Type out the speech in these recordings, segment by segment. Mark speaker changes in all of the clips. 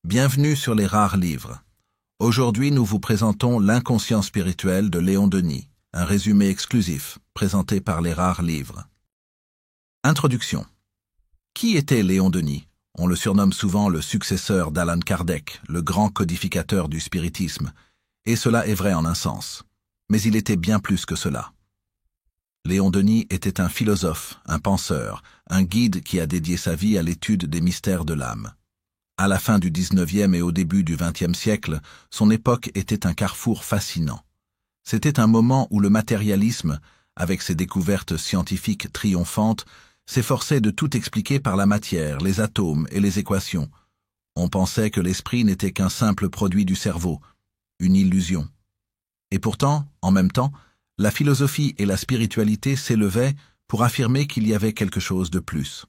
Speaker 1: Bienvenue sur les rares livres. Aujourd'hui, nous vous présentons L'inconscient spirituel de Léon Denis, un résumé exclusif, présenté par les rares livres. Introduction. Qui était Léon Denis? On le surnomme souvent le successeur d'Allan Kardec, le grand codificateur du spiritisme, et cela est vrai en un sens. Mais il était bien plus que cela. Léon Denis était un philosophe, un penseur, un guide qui a dédié sa vie à l'étude des mystères de l'âme. À la fin du XIXe et au début du XXe siècle, son époque était un carrefour fascinant. C'était un moment où le matérialisme, avec ses découvertes scientifiques triomphantes, s'efforçait de tout expliquer par la matière, les atomes et les équations. On pensait que l'esprit n'était qu'un simple produit du cerveau, une illusion. Et pourtant, en même temps, la philosophie et la spiritualité s'élevaient pour affirmer qu'il y avait quelque chose de plus.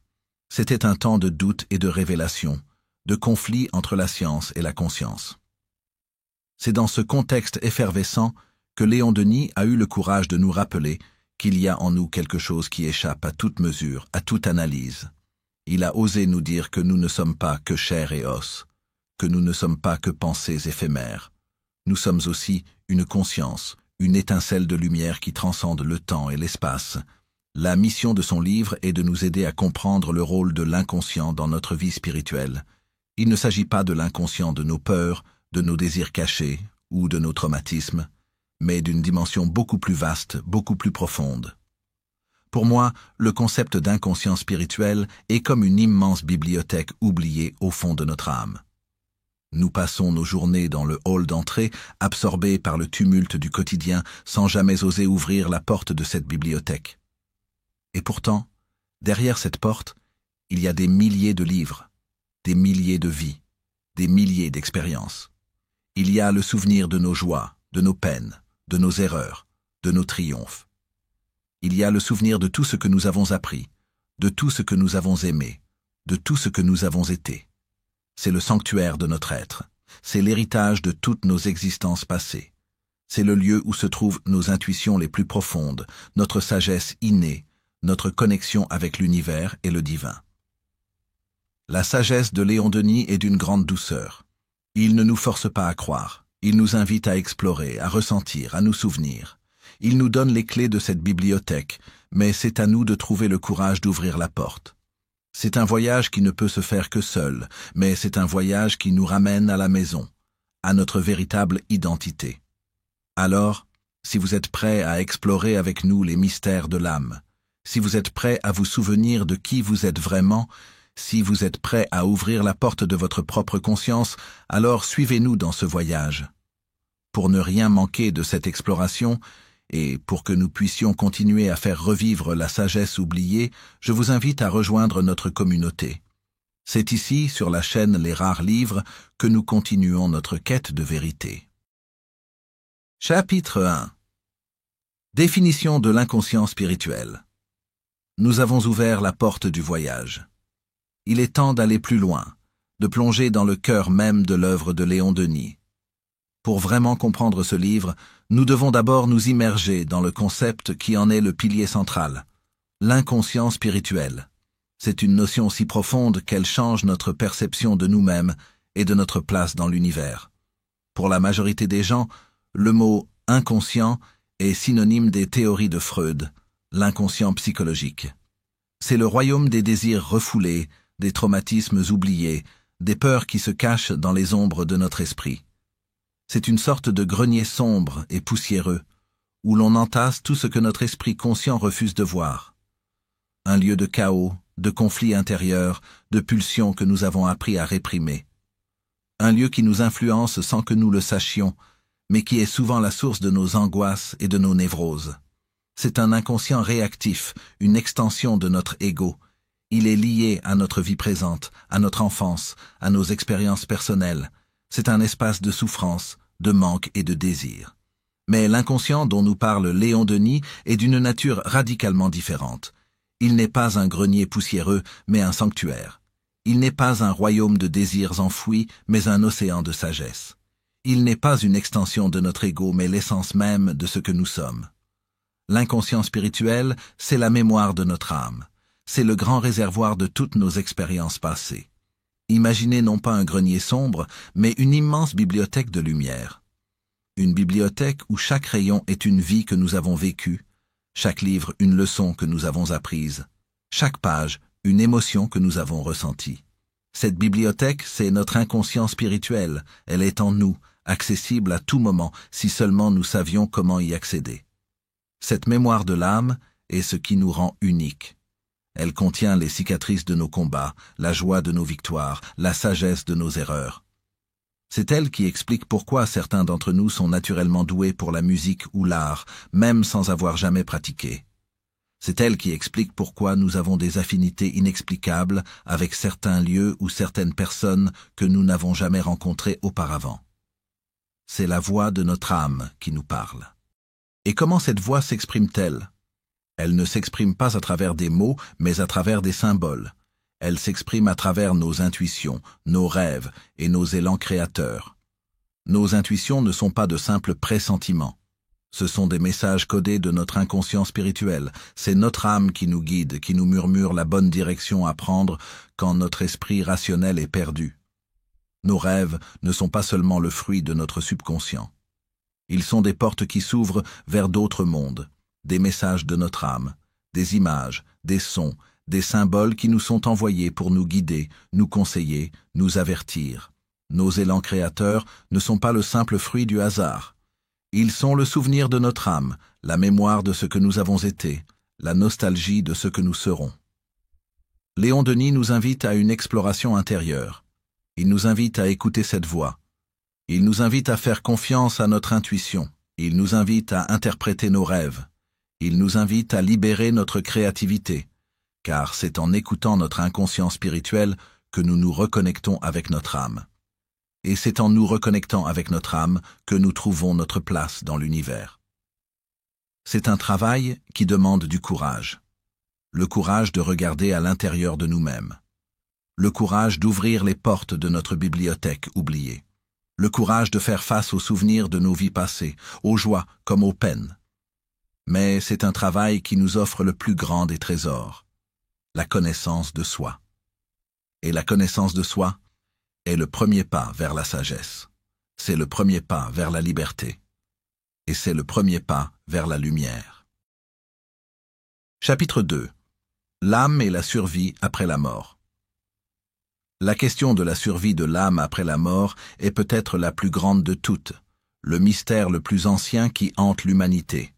Speaker 1: C'était un temps de doute et de révélation, de conflit entre la science et la conscience. C'est dans ce contexte effervescent que Léon Denis a eu le courage de nous rappeler qu'il y a en nous quelque chose qui échappe à toute mesure, à toute analyse. Il a osé nous dire que nous ne sommes pas que chair et os, que nous ne sommes pas que pensées éphémères. Nous sommes aussi une conscience, une étincelle de lumière qui transcende le temps et l'espace. La mission de son livre est de nous aider à comprendre le rôle de l'inconscient dans notre vie spirituelle. Il ne s'agit pas de l'inconscient de nos peurs, de nos désirs cachés ou de nos traumatismes, mais d'une dimension beaucoup plus vaste, beaucoup plus profonde. Pour moi, le concept d'inconscient spirituel est comme une immense bibliothèque oubliée au fond de notre âme. Nous passons nos journées dans le hall d'entrée, absorbés par le tumulte du quotidien, sans jamais oser ouvrir la porte de cette bibliothèque. Et pourtant, derrière cette porte, il y a des milliers de livres, des milliers de vies, des milliers d'expériences. Il y a le souvenir de nos joies, de nos peines, de nos erreurs, de nos triomphes. Il y a le souvenir de tout ce que nous avons appris, de tout ce que nous avons aimé, de tout ce que nous avons été. C'est le sanctuaire de notre être, c'est l'héritage de toutes nos existences passées. C'est le lieu où se trouvent nos intuitions les plus profondes, notre sagesse innée, notre connexion avec l'univers et le divin. La sagesse de Léon Denis est d'une grande douceur. Il ne nous force pas à croire. Il nous invite à explorer, à ressentir, à nous souvenir. Il nous donne les clés de cette bibliothèque, mais c'est à nous de trouver le courage d'ouvrir la porte. C'est un voyage qui ne peut se faire que seul, mais c'est un voyage qui nous ramène à la maison, à notre véritable identité. Alors, si vous êtes prêts à explorer avec nous les mystères de l'âme, si vous êtes prêts à vous souvenir de qui vous êtes vraiment, si vous êtes prêt à ouvrir la porte de votre propre conscience, alors suivez-nous dans ce voyage. Pour ne rien manquer de cette exploration, et pour que nous puissions continuer à faire revivre la sagesse oubliée, je vous invite à rejoindre notre communauté. C'est ici, sur la chaîne Les Rares Livres, que nous continuons notre quête de vérité. Chapitre 1. Définition de l'inconscient spirituel. Nous avons ouvert la porte du voyage. Il est temps d'aller plus loin, de plonger dans le cœur même de l'œuvre de Léon Denis. Pour vraiment comprendre ce livre, nous devons d'abord nous immerger dans le concept qui en est le pilier central, l'inconscient spirituel. C'est une notion si profonde qu'elle change notre perception de nous-mêmes et de notre place dans l'univers. Pour la majorité des gens, le mot « inconscient » est synonyme des théories de Freud, l'inconscient psychologique. C'est le royaume des désirs refoulés, des traumatismes oubliés, des peurs qui se cachent dans les ombres de notre esprit. C'est une sorte de grenier sombre et poussiéreux, où l'on entasse tout ce que notre esprit conscient refuse de voir. Un lieu de chaos, de conflits intérieurs, de pulsions que nous avons appris à réprimer. Un lieu qui nous influence sans que nous le sachions, mais qui est souvent la source de nos angoisses et de nos névroses. C'est un inconscient réactif, une extension de notre ego. Il est lié à notre vie présente, à notre enfance, à nos expériences personnelles. C'est un espace de souffrance, de manque et de désir. Mais l'inconscient dont nous parle Léon Denis est d'une nature radicalement différente. Il n'est pas un grenier poussiéreux, mais un sanctuaire. Il n'est pas un royaume de désirs enfouis, mais un océan de sagesse. Il n'est pas une extension de notre ego, mais l'essence même de ce que nous sommes. L'inconscient spirituel, c'est la mémoire de notre âme. C'est le grand réservoir de toutes nos expériences passées. Imaginez non pas un grenier sombre, mais une immense bibliothèque de lumière. Une bibliothèque où chaque rayon est une vie que nous avons vécue, chaque livre une leçon que nous avons apprise, chaque page une émotion que nous avons ressentie. Cette bibliothèque, c'est notre inconscient spirituel, elle est en nous, accessible à tout moment si seulement nous savions comment y accéder. Cette mémoire de l'âme est ce qui nous rend uniques. Elle contient les cicatrices de nos combats, la joie de nos victoires, la sagesse de nos erreurs. C'est elle qui explique pourquoi certains d'entre nous sont naturellement doués pour la musique ou l'art, même sans avoir jamais pratiqué. C'est elle qui explique pourquoi nous avons des affinités inexplicables avec certains lieux ou certaines personnes que nous n'avons jamais rencontrées auparavant. C'est la voix de notre âme qui nous parle. Et comment cette voix s'exprime-t-elle? Elle ne s'exprime pas à travers des mots, mais à travers des symboles. Elle s'exprime à travers nos intuitions, nos rêves et nos élans créateurs. Nos intuitions ne sont pas de simples pressentiments. Ce sont des messages codés de notre inconscient spirituel. C'est notre âme qui nous guide, qui nous murmure la bonne direction à prendre quand notre esprit rationnel est perdu. Nos rêves ne sont pas seulement le fruit de notre subconscient. Ils sont des portes qui s'ouvrent vers d'autres mondes, des messages de notre âme, des images, des sons, des symboles qui nous sont envoyés pour nous guider, nous conseiller, nous avertir. Nos élans créateurs ne sont pas le simple fruit du hasard. Ils sont le souvenir de notre âme, la mémoire de ce que nous avons été, la nostalgie de ce que nous serons. Léon Denis nous invite à une exploration intérieure. Il nous invite à écouter cette voix. Il nous invite à faire confiance à notre intuition. Il nous invite à interpréter nos rêves. Il nous invite à libérer notre créativité, car c'est en écoutant notre inconscient spirituel que nous nous reconnectons avec notre âme. Et c'est en nous reconnectant avec notre âme que nous trouvons notre place dans l'univers. C'est un travail qui demande du courage. Le courage de regarder à l'intérieur de nous-mêmes. Le courage d'ouvrir les portes de notre bibliothèque oubliée. Le courage de faire face aux souvenirs de nos vies passées, aux joies comme aux peines. Mais c'est un travail qui nous offre le plus grand des trésors, la connaissance de soi. Et la connaissance de soi est le premier pas vers la sagesse. C'est le premier pas vers la liberté. Et c'est le premier pas vers la lumière. Chapitre 2. L'âme et la survie après la mort. La question de la survie de l'âme après la mort est peut-être la plus grande de toutes, le mystère le plus ancien qui hante l'humanité.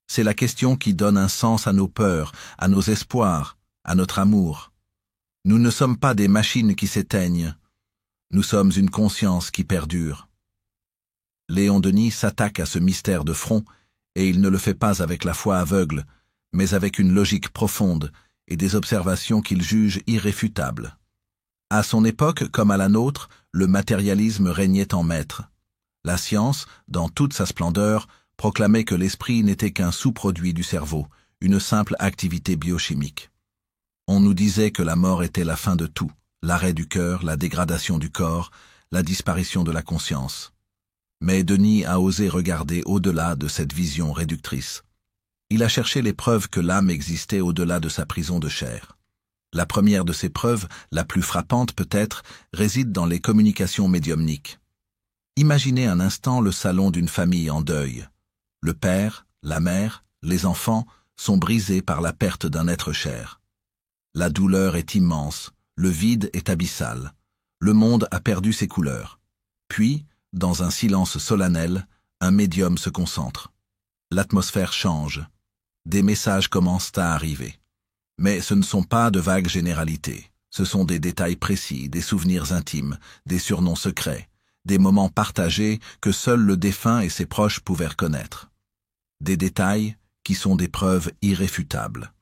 Speaker 1: C'est la question qui donne un sens à nos peurs, à nos espoirs, à notre amour. Nous ne sommes pas des machines qui s'éteignent. Nous sommes une conscience qui perdure. Léon Denis s'attaque à ce mystère de front, et il ne le fait pas avec la foi aveugle, mais avec une logique profonde et des observations qu'il juge irréfutables. À son époque, comme à la nôtre, le matérialisme régnait en maître. La science, dans toute sa splendeur, proclamait que l'esprit n'était qu'un sous-produit du cerveau, une simple activité biochimique. On nous disait que la mort était la fin de tout, l'arrêt du cœur, la dégradation du corps, la disparition de la conscience. Mais Denis a osé regarder au-delà de cette vision réductrice. Il a cherché les preuves que l'âme existait au-delà de sa prison de chair. La première de ces preuves, la plus frappante peut-être, réside dans les communications médiumniques. Imaginez un instant le salon d'une famille en deuil. Le père, la mère, les enfants sont brisés par la perte d'un être cher. La douleur est immense, le vide est abyssal. Le monde a perdu ses couleurs. Puis, dans un silence solennel, un médium se concentre. L'atmosphère change. Des messages commencent à arriver. Mais ce ne sont pas de vagues généralités. Ce sont des détails précis, des souvenirs intimes, des surnoms secrets, des moments partagés que seul le défunt et ses proches pouvaient connaître. Des détails qui sont des preuves irréfutables.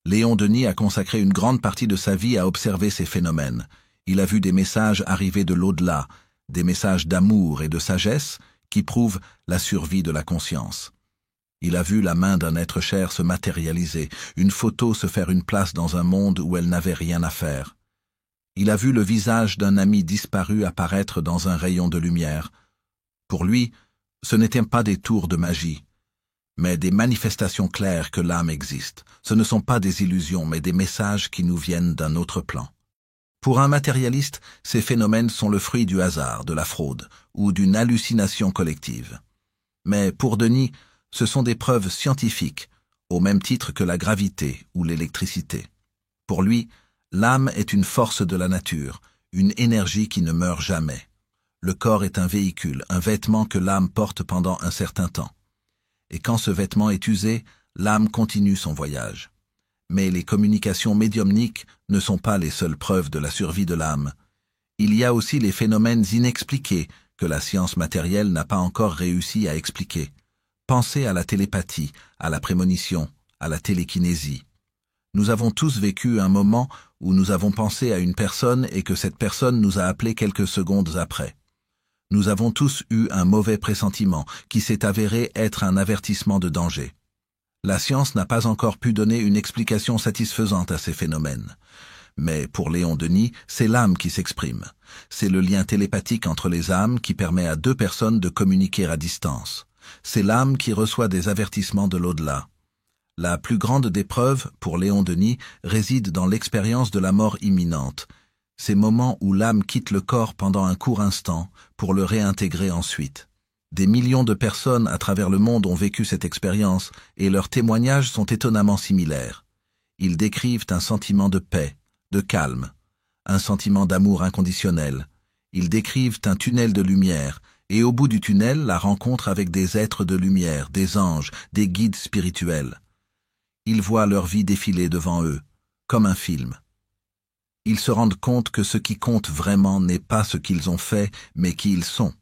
Speaker 1: Léon Denis a consacré une grande partie de sa vie à observer ces phénomènes. Il a vu des messages arriver de l'au-delà, des messages d'amour et de sagesse qui prouvent la survie de la conscience. Il a vu la main d'un être cher se matérialiser, une photo se faire une place dans un monde où elle n'avait rien à faire. Il a vu le visage d'un ami disparu apparaître dans un rayon de lumière. Pour lui, ce n'étaient pas des tours de magie, mais des manifestations claires que l'âme existe. Ce ne sont pas des illusions, mais des messages qui nous viennent d'un autre plan. Pour un matérialiste, ces phénomènes sont le fruit du hasard, de la fraude ou d'une hallucination collective. Mais pour Denis, ce sont des preuves scientifiques, au même titre que la gravité ou l'électricité. Pour lui, l'âme est une force de la nature, une énergie qui ne meurt jamais. Le corps est un véhicule, un vêtement que l'âme porte pendant un certain temps. Et quand ce vêtement est usé, l'âme continue son voyage. Mais les communications médiumniques ne sont pas les seules preuves de la survie de l'âme. Il y a aussi les phénomènes inexpliqués que la science matérielle n'a pas encore réussi à expliquer. Pensez à la télépathie, à la prémonition, à la télékinésie. Nous avons tous vécu un moment où nous avons pensé à une personne et que cette personne nous a appelés quelques secondes après. Nous avons tous eu un mauvais pressentiment qui s'est avéré être un avertissement de danger. La science n'a pas encore pu donner une explication satisfaisante à ces phénomènes. Mais pour Léon Denis, c'est l'âme qui s'exprime. C'est le lien télépathique entre les âmes qui permet à deux personnes de communiquer à distance. C'est l'âme qui reçoit des avertissements de l'au-delà. La plus grande des preuves, pour Léon Denis, réside dans l'expérience de la mort imminente. Ces moments où l'âme quitte le corps pendant un court instant pour le réintégrer ensuite. Des millions de personnes à travers le monde ont vécu cette expérience et leurs témoignages sont étonnamment similaires. Ils décrivent un sentiment de paix, de calme, un sentiment d'amour inconditionnel. Ils décrivent un tunnel de lumière et au bout du tunnel, la rencontre avec des êtres de lumière, des anges, des guides spirituels. Ils voient leur vie défiler devant eux, comme un film. Ils se rendent compte que ce qui compte vraiment n'est pas ce qu'ils ont fait, mais qui ils sont.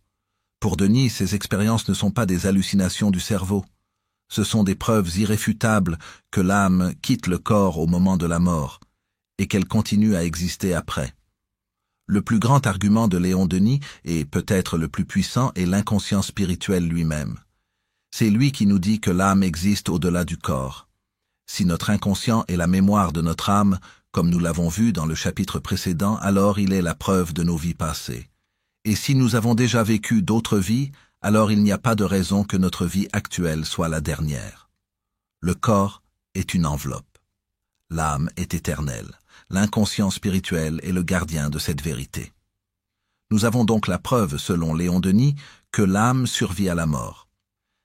Speaker 1: Pour Denis, ces expériences ne sont pas des hallucinations du cerveau. Ce sont des preuves irréfutables que l'âme quitte le corps au moment de la mort et qu'elle continue à exister après. Le plus grand argument de Léon Denis, et peut-être le plus puissant, est l'inconscient spirituel lui-même. C'est lui qui nous dit que l'âme existe au-delà du corps. Si notre inconscient est la mémoire de notre âme, comme nous l'avons vu dans le chapitre précédent, alors il est la preuve de nos vies passées. Et si nous avons déjà vécu d'autres vies, alors il n'y a pas de raison que notre vie actuelle soit la dernière. Le corps est une enveloppe. L'âme est éternelle. L'inconscient spirituel est le gardien de cette vérité. Nous avons donc la preuve, selon Léon Denis, que l'âme survit à la mort.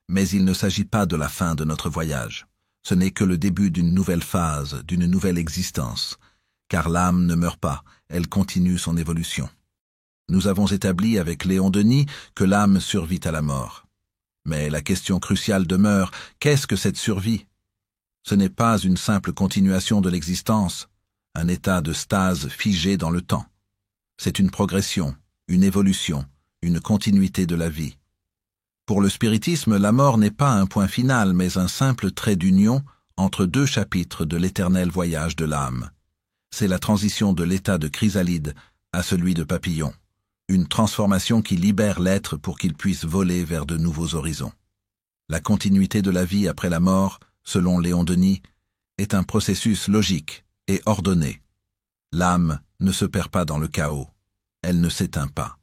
Speaker 1: Mais il ne s'agit pas de la fin de notre voyage. Ce n'est que le début d'une nouvelle phase, d'une nouvelle existence. Car l'âme ne meurt pas, elle continue son évolution. Nous avons établi avec Léon Denis que l'âme survit à la mort. Mais la question cruciale demeure, qu'est-ce que cette survie? Ce n'est pas une simple continuation de l'existence, un état de stase figé dans le temps. C'est une progression, une évolution, une continuité de la vie. Pour le spiritisme, la mort n'est pas un point final, mais un simple trait d'union entre deux chapitres de l'éternel voyage de l'âme. C'est la transition de l'état de chrysalide à celui de papillon, une transformation qui libère l'être pour qu'il puisse voler vers de nouveaux horizons. La continuité de la vie après la mort, selon Léon Denis, est un processus logique et ordonné. L'âme ne se perd pas dans le chaos, elle ne s'éteint pas.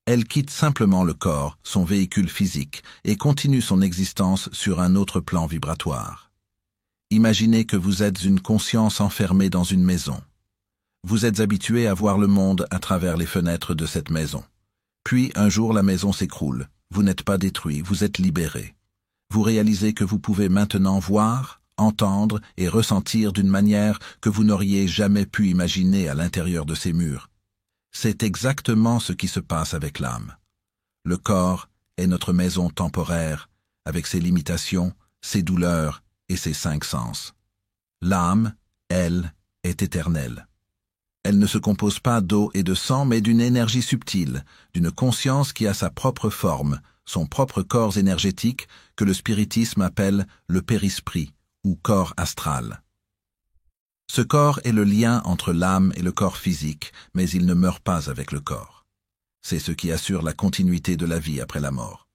Speaker 1: Elle quitte simplement le corps, son véhicule physique, et continue son existence sur un autre plan vibratoire. Imaginez que vous êtes une conscience enfermée dans une maison. Vous êtes habitué à voir le monde à travers les fenêtres de cette maison. Puis, un jour, la maison s'écroule. Vous n'êtes pas détruit, vous êtes libéré. Vous réalisez que vous pouvez maintenant voir, entendre et ressentir d'une manière que vous n'auriez jamais pu imaginer à l'intérieur de ces murs. C'est exactement ce qui se passe avec l'âme. Le corps est notre maison temporaire, avec ses limitations, ses douleurs et ses 5 sens. L'âme, elle, est éternelle. Elle ne se compose pas d'eau et de sang, mais d'une énergie subtile, d'une conscience qui a sa propre forme, son propre corps énergétique, que le spiritisme appelle le périsprit, ou corps astral. Ce corps est le lien entre l'âme et le corps physique, mais il ne meurt pas avec le corps. C'est ce qui assure la continuité de la vie après la mort.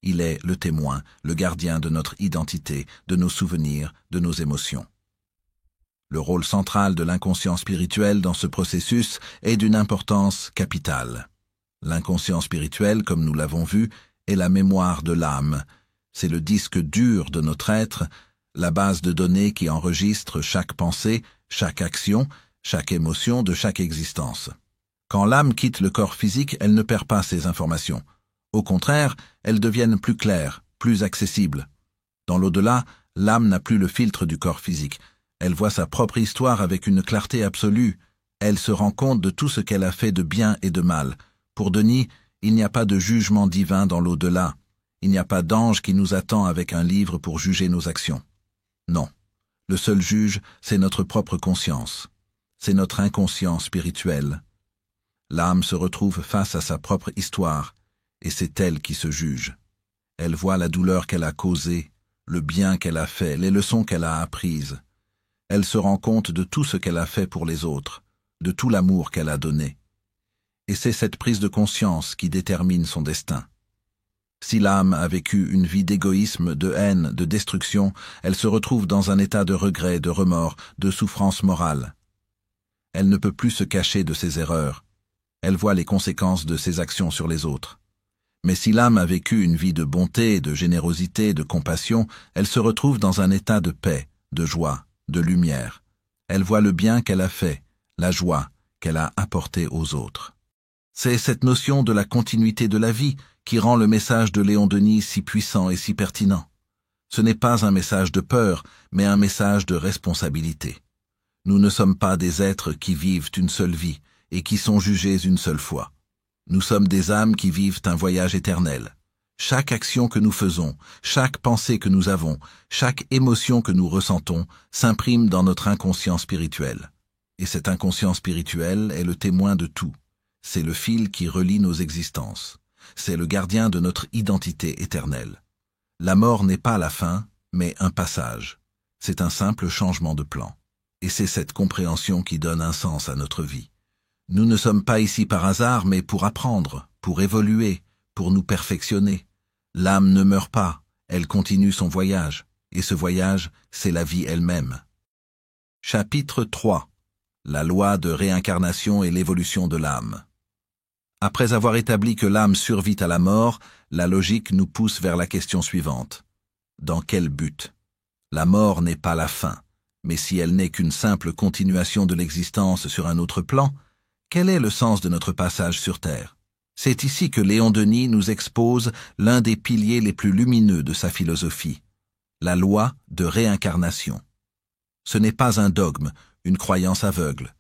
Speaker 1: Il est le témoin, le gardien de notre identité, de nos souvenirs, de nos émotions. Le rôle central de l'inconscient spirituel dans ce processus est d'une importance capitale. L'inconscient spirituel, comme nous l'avons vu, est la mémoire de l'âme. C'est le disque dur de notre être, la base de données qui enregistre chaque pensée, chaque action, chaque émotion de chaque existence. Quand l'âme quitte le corps physique, elle ne perd pas ces informations. Au contraire, elles deviennent plus claires, plus accessibles. Dans l'au-delà, l'âme n'a plus le filtre du corps physique. Elle voit sa propre histoire avec une clarté absolue. Elle se rend compte de tout ce qu'elle a fait de bien et de mal. Pour Denis, il n'y a pas de jugement divin dans l'au-delà. Il n'y a pas d'ange qui nous attend avec un livre pour juger nos actions. Non. Le seul juge, c'est notre propre conscience. C'est notre inconscient spirituel. L'âme se retrouve face à sa propre histoire, et c'est elle qui se juge. Elle voit la douleur qu'elle a causée, le bien qu'elle a fait, les leçons qu'elle a apprises. Elle se rend compte de tout ce qu'elle a fait pour les autres, de tout l'amour qu'elle a donné. Et c'est cette prise de conscience qui détermine son destin. Si l'âme a vécu une vie d'égoïsme, de haine, de destruction, elle se retrouve dans un état de regret, de remords, de souffrance morale. Elle ne peut plus se cacher de ses erreurs. Elle voit les conséquences de ses actions sur les autres. Mais si l'âme a vécu une vie de bonté, de générosité, de compassion, elle se retrouve dans un état de paix, de joie, de lumière. Elle voit le bien qu'elle a fait, la joie qu'elle a apportée aux autres. C'est cette notion de la continuité de la vie qui rend le message de Léon Denis si puissant et si pertinent. Ce n'est pas un message de peur, mais un message de responsabilité. Nous ne sommes pas des êtres qui vivent une seule vie et qui sont jugés une seule fois. Nous sommes des âmes qui vivent un voyage éternel. Chaque action que nous faisons, chaque pensée que nous avons, chaque émotion que nous ressentons s'imprime dans notre inconscient spirituel. Et cet inconscient spirituel est le témoin de tout. C'est le fil qui relie nos existences. C'est le gardien de notre identité éternelle. La mort n'est pas la fin, mais un passage. C'est un simple changement de plan. Et c'est cette compréhension qui donne un sens à notre vie. Nous ne sommes pas ici par hasard, mais pour apprendre, pour évoluer, pour nous perfectionner. L'âme ne meurt pas, elle continue son voyage, et ce voyage, c'est la vie elle-même. Chapitre 3. La loi de réincarnation et l'évolution de l'âme. Après avoir établi que l'âme survit à la mort, la logique nous pousse vers la question suivante. Dans quel but? La mort n'est pas la fin, mais si elle n'est qu'une simple continuation de l'existence sur un autre plan, quel est le sens de notre passage sur Terre? C'est ici que Léon Denis nous expose l'un des piliers les plus lumineux de sa philosophie, la loi de réincarnation. Ce n'est pas un dogme, une croyance aveugle.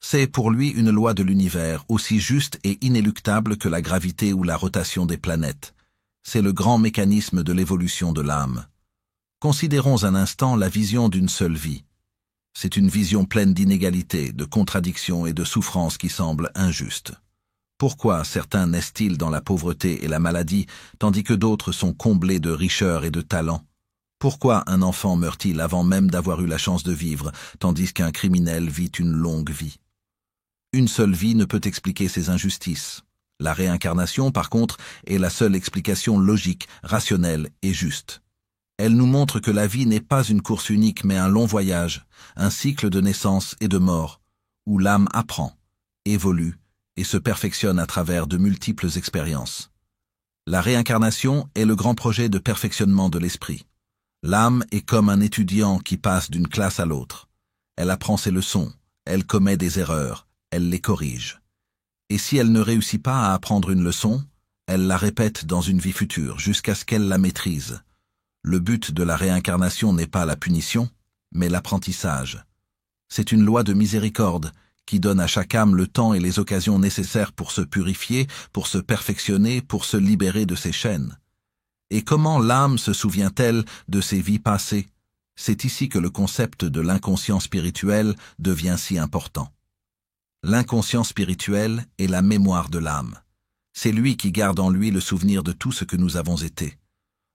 Speaker 1: C'est pour lui une loi de l'univers, aussi juste et inéluctable que la gravité ou la rotation des planètes. C'est le grand mécanisme de l'évolution de l'âme. Considérons un instant la vision d'une seule vie. C'est une vision pleine d'inégalités, de contradictions et de souffrances qui semble injuste. Pourquoi certains naissent-ils dans la pauvreté et la maladie, tandis que d'autres sont comblés de richeur et de talent? Pourquoi un enfant meurt-il avant même d'avoir eu la chance de vivre, tandis qu'un criminel vit une longue vie? Une seule vie ne peut expliquer ces injustices. La réincarnation, par contre, est la seule explication logique, rationnelle et juste. Elle nous montre que la vie n'est pas une course unique mais un long voyage, un cycle de naissance et de mort, où l'âme apprend, évolue et se perfectionne à travers de multiples expériences. La réincarnation est le grand projet de perfectionnement de l'esprit. L'âme est comme un étudiant qui passe d'une classe à l'autre. Elle apprend ses leçons, elle commet des erreurs, elle les corrige. Et si elle ne réussit pas à apprendre une leçon, elle la répète dans une vie future jusqu'à ce qu'elle la maîtrise. Le but de la réincarnation n'est pas la punition, mais l'apprentissage. C'est une loi de miséricorde qui donne à chaque âme le temps et les occasions nécessaires pour se purifier, pour se perfectionner, pour se libérer de ses chaînes. Et comment l'âme se souvient-elle de ses vies passées? C'est ici que le concept de l'inconscient spirituel devient si important. L'inconscient spirituel est la mémoire de l'âme. C'est lui qui garde en lui le souvenir de tout ce que nous avons été.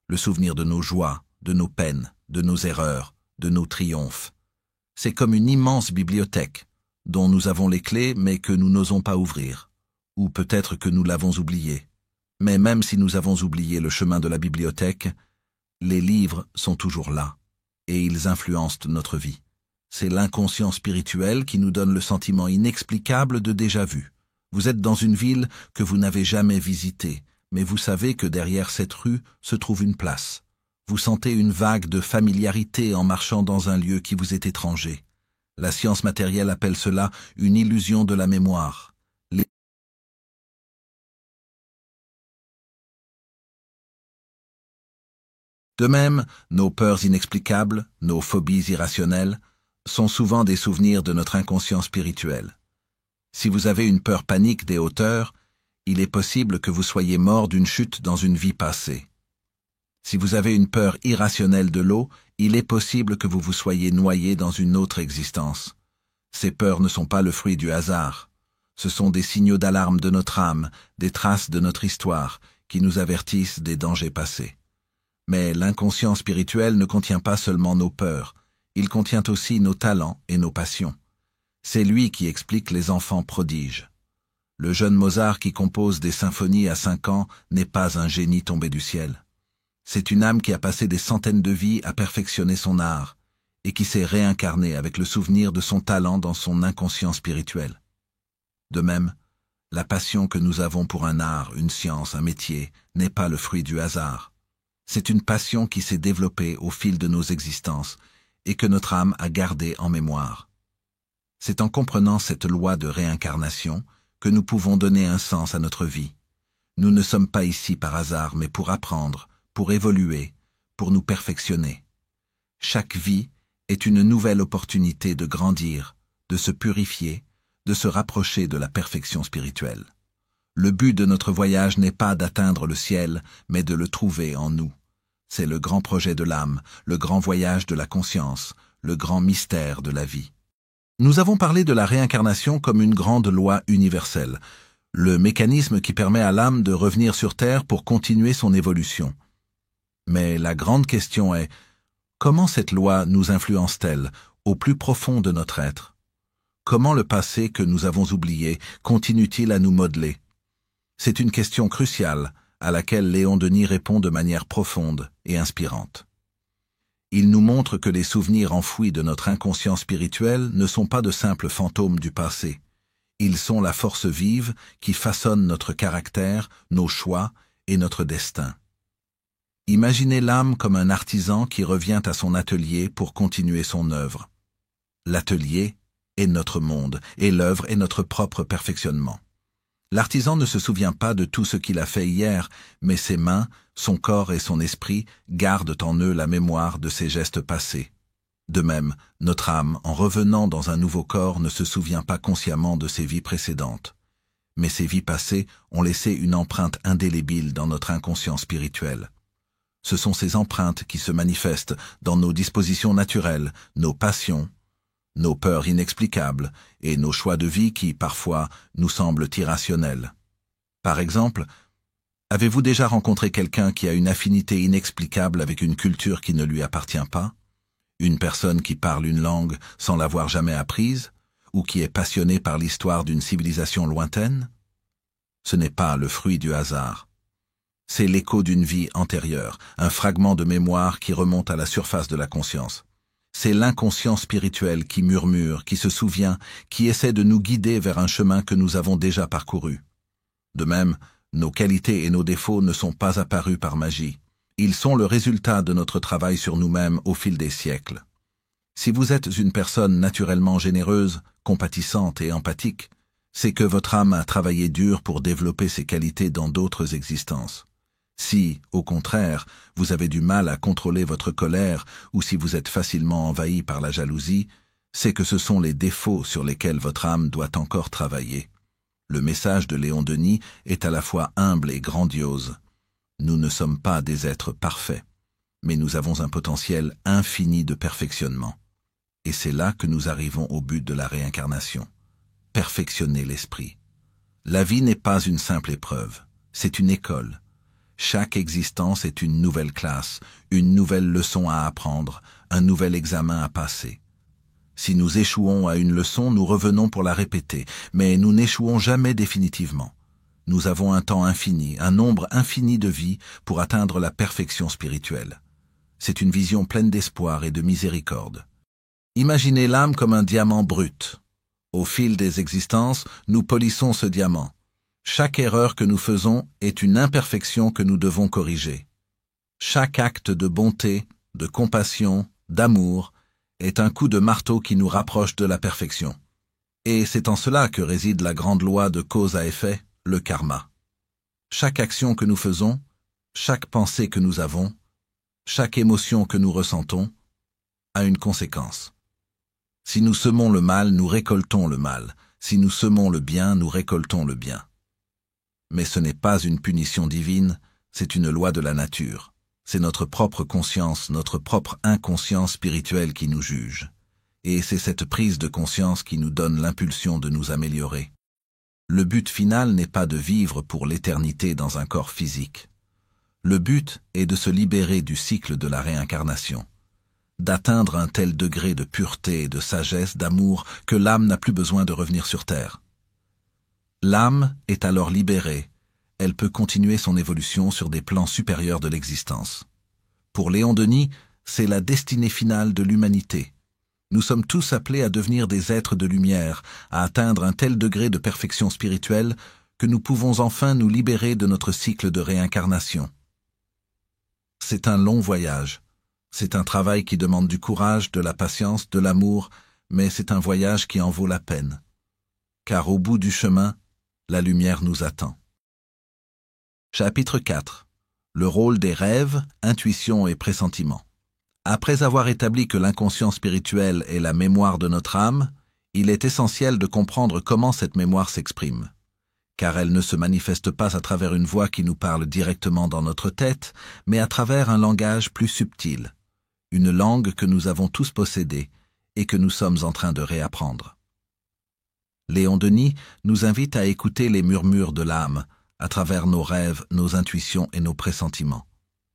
Speaker 1: Le souvenir de nos joies, de nos peines, de nos erreurs, de nos triomphes. C'est comme une immense bibliothèque, dont nous avons les clés mais que nous n'osons pas ouvrir. Ou peut-être que nous l'avons oublié. Mais même si nous avons oublié le chemin de la bibliothèque, les livres sont toujours là, et ils influencent notre vie. C'est l'inconscient spirituel qui nous donne le sentiment inexplicable de déjà-vu. Vous êtes dans une ville que vous n'avez jamais visitée, mais vous savez que derrière cette rue se trouve une place. Vous sentez une vague de familiarité en marchant dans un lieu qui vous est étranger. La science matérielle appelle cela une illusion de la mémoire. De même, nos peurs inexplicables, nos phobies irrationnelles, sont souvent des souvenirs de notre inconscient spirituel. Si vous avez une peur panique des hauteurs, il est possible que vous soyez mort d'une chute dans une vie passée. Si vous avez une peur irrationnelle de l'eau, il est possible que vous vous soyez noyé dans une autre existence. Ces peurs ne sont pas le fruit du hasard. Ce sont des signaux d'alarme de notre âme, des traces de notre histoire, qui nous avertissent des dangers passés. Mais l'inconscient spirituel ne contient pas seulement nos peurs, il contient aussi nos talents et nos passions. C'est lui qui explique les enfants prodiges. Le jeune Mozart qui compose des symphonies à 5 ans n'est pas un génie tombé du ciel. C'est une âme qui a passé des centaines de vies à perfectionner son art, et qui s'est réincarnée avec le souvenir de son talent dans son inconscient spirituel. De même, la passion que nous avons pour un art, une science, un métier, n'est pas le fruit du hasard. C'est une passion qui s'est développée au fil de nos existences et que notre âme a gardée en mémoire. C'est en comprenant cette loi de réincarnation que nous pouvons donner un sens à notre vie. Nous ne sommes pas ici par hasard, mais pour apprendre, pour évoluer, pour nous perfectionner. Chaque vie est une nouvelle opportunité de grandir, de se purifier, de se rapprocher de la perfection spirituelle. Le but de notre voyage n'est pas d'atteindre le ciel, mais de le trouver en nous. C'est le grand projet de l'âme, le grand voyage de la conscience, le grand mystère de la vie. Nous avons parlé de la réincarnation comme une grande loi universelle, le mécanisme qui permet à l'âme de revenir sur Terre pour continuer son évolution. Mais la grande question est, comment cette loi nous influence-t-elle au plus profond de notre être? Comment le passé que nous avons oublié continue-t-il à nous modeler? C'est une question cruciale à laquelle Léon Denis répond de manière profonde et inspirante. Il nous montre que les souvenirs enfouis de notre inconscient spirituel ne sont pas de simples fantômes du passé. Ils sont la force vive qui façonne notre caractère, nos choix et notre destin. Imaginez l'âme comme un artisan qui revient à son atelier pour continuer son œuvre. L'atelier est notre monde et l'œuvre est notre propre perfectionnement. L'artisan ne se souvient pas de tout ce qu'il a fait hier, mais ses mains, son corps et son esprit gardent en eux la mémoire de ses gestes passés. De même, notre âme, en revenant dans un nouveau corps, ne se souvient pas consciemment de ses vies précédentes. Mais ces vies passées ont laissé une empreinte indélébile dans notre inconscient spirituel. Ce sont ces empreintes qui se manifestent dans nos dispositions naturelles, nos passions, nos peurs inexplicables et nos choix de vie qui, parfois, nous semblent irrationnels. Par exemple, avez-vous déjà rencontré quelqu'un qui a une affinité inexplicable avec une culture qui ne lui appartient pas? Une personne qui parle une langue sans l'avoir jamais apprise? Ou qui est passionnée par l'histoire d'une civilisation lointaine? Ce n'est pas le fruit du hasard. C'est l'écho d'une vie antérieure, un fragment de mémoire qui remonte à la surface de la conscience. C'est l'inconscient spirituel qui murmure, qui se souvient, qui essaie de nous guider vers un chemin que nous avons déjà parcouru. De même, nos qualités et nos défauts ne sont pas apparus par magie. Ils sont le résultat de notre travail sur nous-mêmes au fil des siècles. Si vous êtes une personne naturellement généreuse, compatissante et empathique, c'est que votre âme a travaillé dur pour développer ces qualités dans d'autres existences. Si, au contraire, vous avez du mal à contrôler votre colère ou si vous êtes facilement envahi par la jalousie, c'est que ce sont les défauts sur lesquels votre âme doit encore travailler. Le message de Léon Denis est à la fois humble et grandiose. Nous ne sommes pas des êtres parfaits, mais nous avons un potentiel infini de perfectionnement. Et c'est là que nous arrivons au but de la réincarnation. Perfectionner l'esprit. La vie n'est pas une simple épreuve, c'est une école. Chaque existence est une nouvelle classe, une nouvelle leçon à apprendre, un nouvel examen à passer. Si nous échouons à une leçon, nous revenons pour la répéter, mais nous n'échouons jamais définitivement. Nous avons un temps infini, un nombre infini de vies pour atteindre la perfection spirituelle. C'est une vision pleine d'espoir et de miséricorde. Imaginez l'âme comme un diamant brut. Au fil des existences, nous polissons ce diamant. Chaque erreur que nous faisons est une imperfection que nous devons corriger. Chaque acte de bonté, de compassion, d'amour est un coup de marteau qui nous rapproche de la perfection. Et c'est en cela que réside la grande loi de cause à effet, le karma. Chaque action que nous faisons, chaque pensée que nous avons, chaque émotion que nous ressentons, a une conséquence. Si nous semons le mal, nous récoltons le mal. Si nous semons le bien, nous récoltons le bien. Mais ce n'est pas une punition divine, c'est une loi de la nature. C'est notre propre conscience, notre propre inconscience spirituelle qui nous juge. Et c'est cette prise de conscience qui nous donne l'impulsion de nous améliorer. Le but final n'est pas de vivre pour l'éternité dans un corps physique. Le but est de se libérer du cycle de la réincarnation, d'atteindre un tel degré de pureté, de sagesse, d'amour, que l'âme n'a plus besoin de revenir sur terre. L'âme est alors libérée, elle peut continuer son évolution sur des plans supérieurs de l'existence. Pour Léon Denis, c'est la destinée finale de l'humanité. Nous sommes tous appelés à devenir des êtres de lumière, à atteindre un tel degré de perfection spirituelle que nous pouvons enfin nous libérer de notre cycle de réincarnation. C'est un long voyage. C'est un travail qui demande du courage, de la patience, de l'amour, mais c'est un voyage qui en vaut la peine. Car au bout du chemin, la lumière nous attend. Chapitre 4. Le rôle des rêves, intuitions et pressentiments. Après avoir établi que l'inconscient spirituel est la mémoire de notre âme, il est essentiel de comprendre comment cette mémoire s'exprime. Car elle ne se manifeste pas à travers une voix qui nous parle directement dans notre tête, mais à travers un langage plus subtil, une langue que nous avons tous possédée et que nous sommes en train de réapprendre. Léon Denis nous invite à écouter les murmures de l'âme, à travers nos rêves, nos intuitions et nos pressentiments.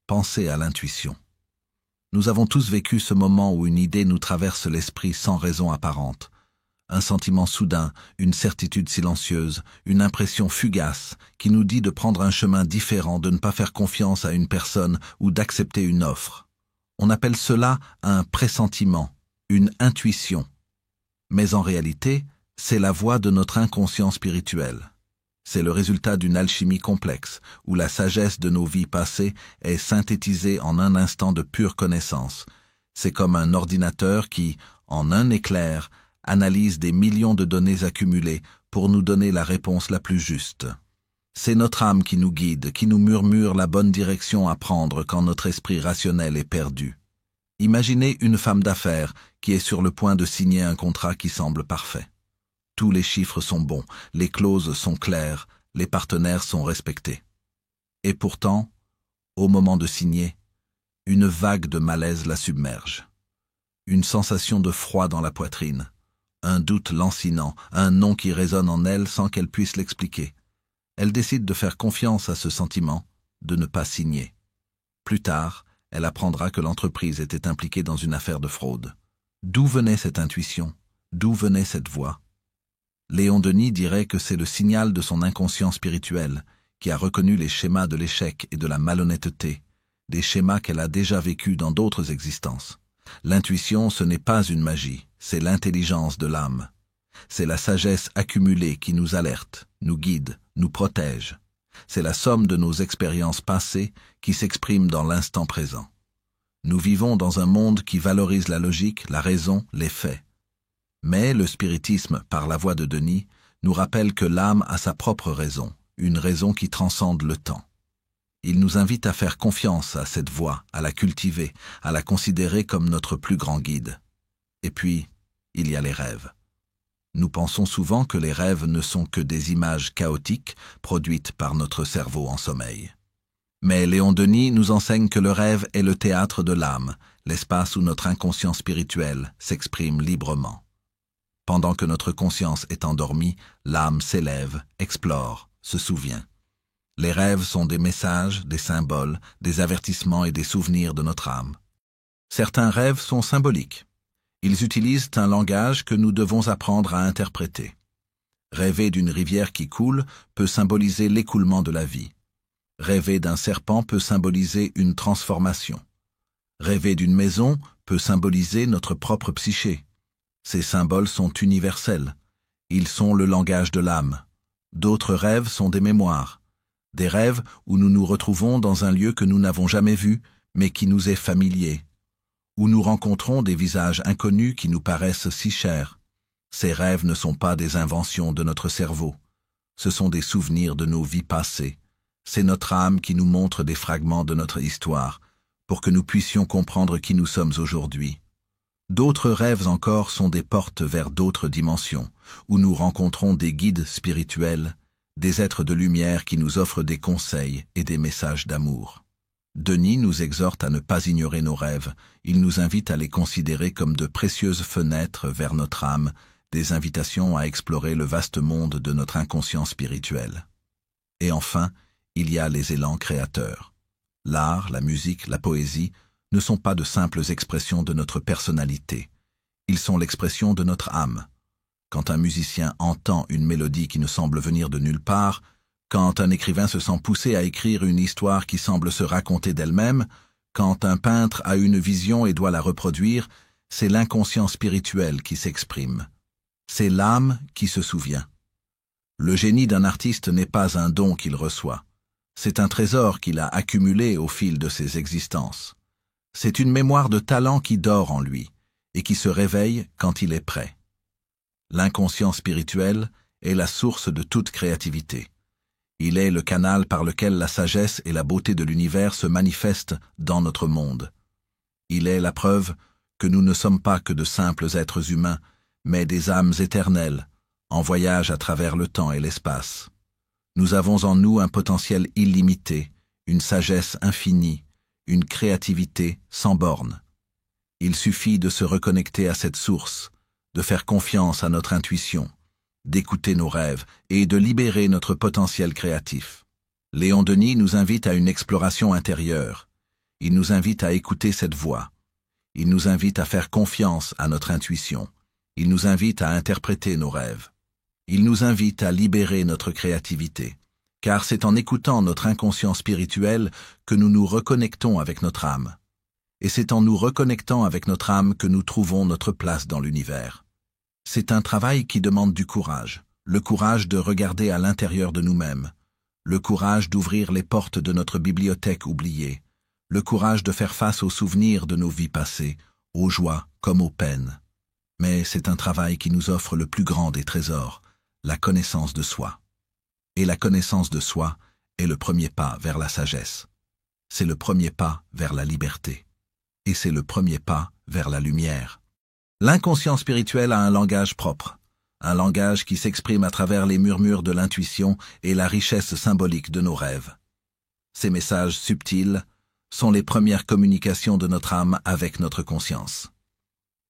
Speaker 1: Pensez à l'intuition. Nous avons tous vécu ce moment où une idée nous traverse l'esprit sans raison apparente. Un sentiment soudain, une certitude silencieuse, une impression fugace qui nous dit de prendre un chemin différent, de ne pas faire confiance à une personne ou d'accepter une offre. On appelle cela un pressentiment, une intuition. Mais en réalité, c'est la voix de notre inconscient spirituel. C'est le résultat d'une alchimie complexe, où la sagesse de nos vies passées est synthétisée en un instant de pure connaissance. C'est comme un ordinateur qui, en un éclair, analyse des millions de données accumulées pour nous donner la réponse la plus juste. C'est notre âme qui nous guide, qui nous murmure la bonne direction à prendre quand notre esprit rationnel est perdu. Imaginez une femme d'affaires qui est sur le point de signer un contrat qui semble parfait. Tous les chiffres sont bons, les clauses sont claires, les partenaires sont respectés. Et pourtant, au moment de signer, une vague de malaise la submerge. Une sensation de froid dans la poitrine, un doute lancinant, un nom qui résonne en elle sans qu'elle puisse l'expliquer. Elle décide de faire confiance à ce sentiment, de ne pas signer. Plus tard, elle apprendra que l'entreprise était impliquée dans une affaire de fraude. D'où venait cette intuition? D'où venait cette voix? Léon Denis dirait que c'est le signal de son inconscient spirituel, qui a reconnu les schémas de l'échec et de la malhonnêteté, des schémas qu'elle a déjà vécus dans d'autres existences. L'intuition, ce n'est pas une magie, c'est l'intelligence de l'âme. C'est la sagesse accumulée qui nous alerte, nous guide, nous protège. C'est la somme de nos expériences passées qui s'exprime dans l'instant présent. Nous vivons dans un monde qui valorise la logique, la raison, les faits. Mais le spiritisme, par la voix de Denis, nous rappelle que l'âme a sa propre raison, une raison qui transcende le temps. Il nous invite à faire confiance à cette voix, à la cultiver, à la considérer comme notre plus grand guide. Et puis, il y a les rêves. Nous pensons souvent que les rêves ne sont que des images chaotiques produites par notre cerveau en sommeil. Mais Léon Denis nous enseigne que le rêve est le théâtre de l'âme, l'espace où notre inconscient spirituel s'exprime librement. Pendant que notre conscience est endormie, l'âme s'élève, explore, se souvient. Les rêves sont des messages, des symboles, des avertissements et des souvenirs de notre âme. Certains rêves sont symboliques. Ils utilisent un langage que nous devons apprendre à interpréter. Rêver d'une rivière qui coule peut symboliser l'écoulement de la vie. Rêver d'un serpent peut symboliser une transformation. Rêver d'une maison peut symboliser notre propre psyché. Ces symboles sont universels. Ils sont le langage de l'âme. D'autres rêves sont des mémoires. Des rêves où nous nous retrouvons dans un lieu que nous n'avons jamais vu, mais qui nous est familier. où nous rencontrons des visages inconnus qui nous paraissent si chers. Ces rêves ne sont pas des inventions de notre cerveau. Ce sont des souvenirs de nos vies passées. C'est notre âme qui nous montre des fragments de notre histoire, pour que nous puissions comprendre qui nous sommes aujourd'hui. D'autres rêves encore sont des portes vers d'autres dimensions, où nous rencontrons des guides spirituels, des êtres de lumière qui nous offrent des conseils et des messages d'amour. Denis nous exhorte à ne pas ignorer nos rêves, il nous invite à les considérer comme de précieuses fenêtres vers notre âme, des invitations à explorer le vaste monde de notre inconscient spirituel. Et enfin, il y a les élans créateurs. L'art, la musique, la poésie ne sont pas de simples expressions de notre personnalité. Ils sont l'expression de notre âme. Quand un musicien entend une mélodie qui ne semble venir de nulle part, quand un écrivain se sent poussé à écrire une histoire qui semble se raconter d'elle-même, quand un peintre a une vision et doit la reproduire, c'est l'inconscient spirituel qui s'exprime. C'est l'âme qui se souvient. Le génie d'un artiste n'est pas un don qu'il reçoit. C'est un trésor qu'il a accumulé au fil de ses existences. C'est une mémoire de talent qui dort en lui et qui se réveille quand il est prêt. L'inconscient spirituel est la source de toute créativité. Il est le canal par lequel la sagesse et la beauté de l'univers se manifestent dans notre monde. Il est la preuve que nous ne sommes pas que de simples êtres humains, mais des âmes éternelles, en voyage à travers le temps et l'espace. Nous avons en nous un potentiel illimité, une sagesse infinie, une créativité sans bornes. Il suffit de se reconnecter à cette source, de faire confiance à notre intuition, d'écouter nos rêves et de libérer notre potentiel créatif. Léon Denis nous invite à une exploration intérieure. Il nous invite à écouter cette voix. Il nous invite à faire confiance à notre intuition. Il nous invite à interpréter nos rêves. Il nous invite à libérer notre créativité, car c'est en écoutant notre inconscient spirituel que nous nous reconnectons avec notre âme. Et c'est en nous reconnectant avec notre âme que nous trouvons notre place dans l'univers. C'est un travail qui demande du courage, le courage de regarder à l'intérieur de nous-mêmes, le courage d'ouvrir les portes de notre bibliothèque oubliée, le courage de faire face aux souvenirs de nos vies passées, aux joies comme aux peines. Mais c'est un travail qui nous offre le plus grand des trésors, la connaissance de soi. Et la connaissance de soi est le premier pas vers la sagesse. C'est le premier pas vers la liberté. Et c'est le premier pas vers la lumière. L'inconscient spirituel a un langage propre, un langage qui s'exprime à travers les murmures de l'intuition et la richesse symbolique de nos rêves. Ces messages subtils sont les premières communications de notre âme avec notre conscience.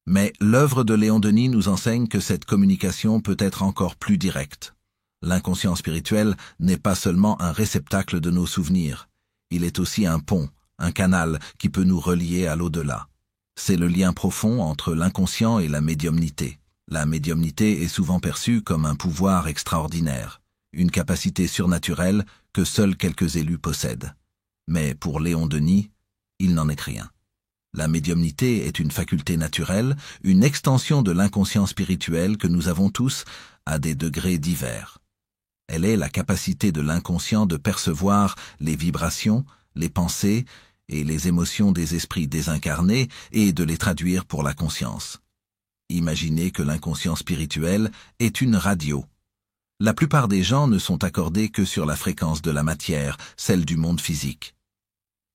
Speaker 1: Mais l'œuvre de Léon Denis nous enseigne que cette communication peut être encore plus directe. L'inconscient spirituel n'est pas seulement un réceptacle de nos souvenirs, il est aussi un pont, un canal qui peut nous relier à l'au-delà. C'est le lien profond entre l'inconscient et la médiumnité. La médiumnité est souvent perçue comme un pouvoir extraordinaire, une capacité surnaturelle que seuls quelques élus possèdent. Mais pour Léon Denis, il n'en est rien. La médiumnité est une faculté naturelle, une extension de l'inconscient spirituel que nous avons tous à des degrés divers. Elle est la capacité de l'inconscient de percevoir les vibrations, les pensées et les émotions des esprits désincarnés et de les traduire pour la conscience. Imaginez que l'inconscient spirituel est une radio. La plupart des gens ne sont accordés que sur la fréquence de la matière, celle du monde physique.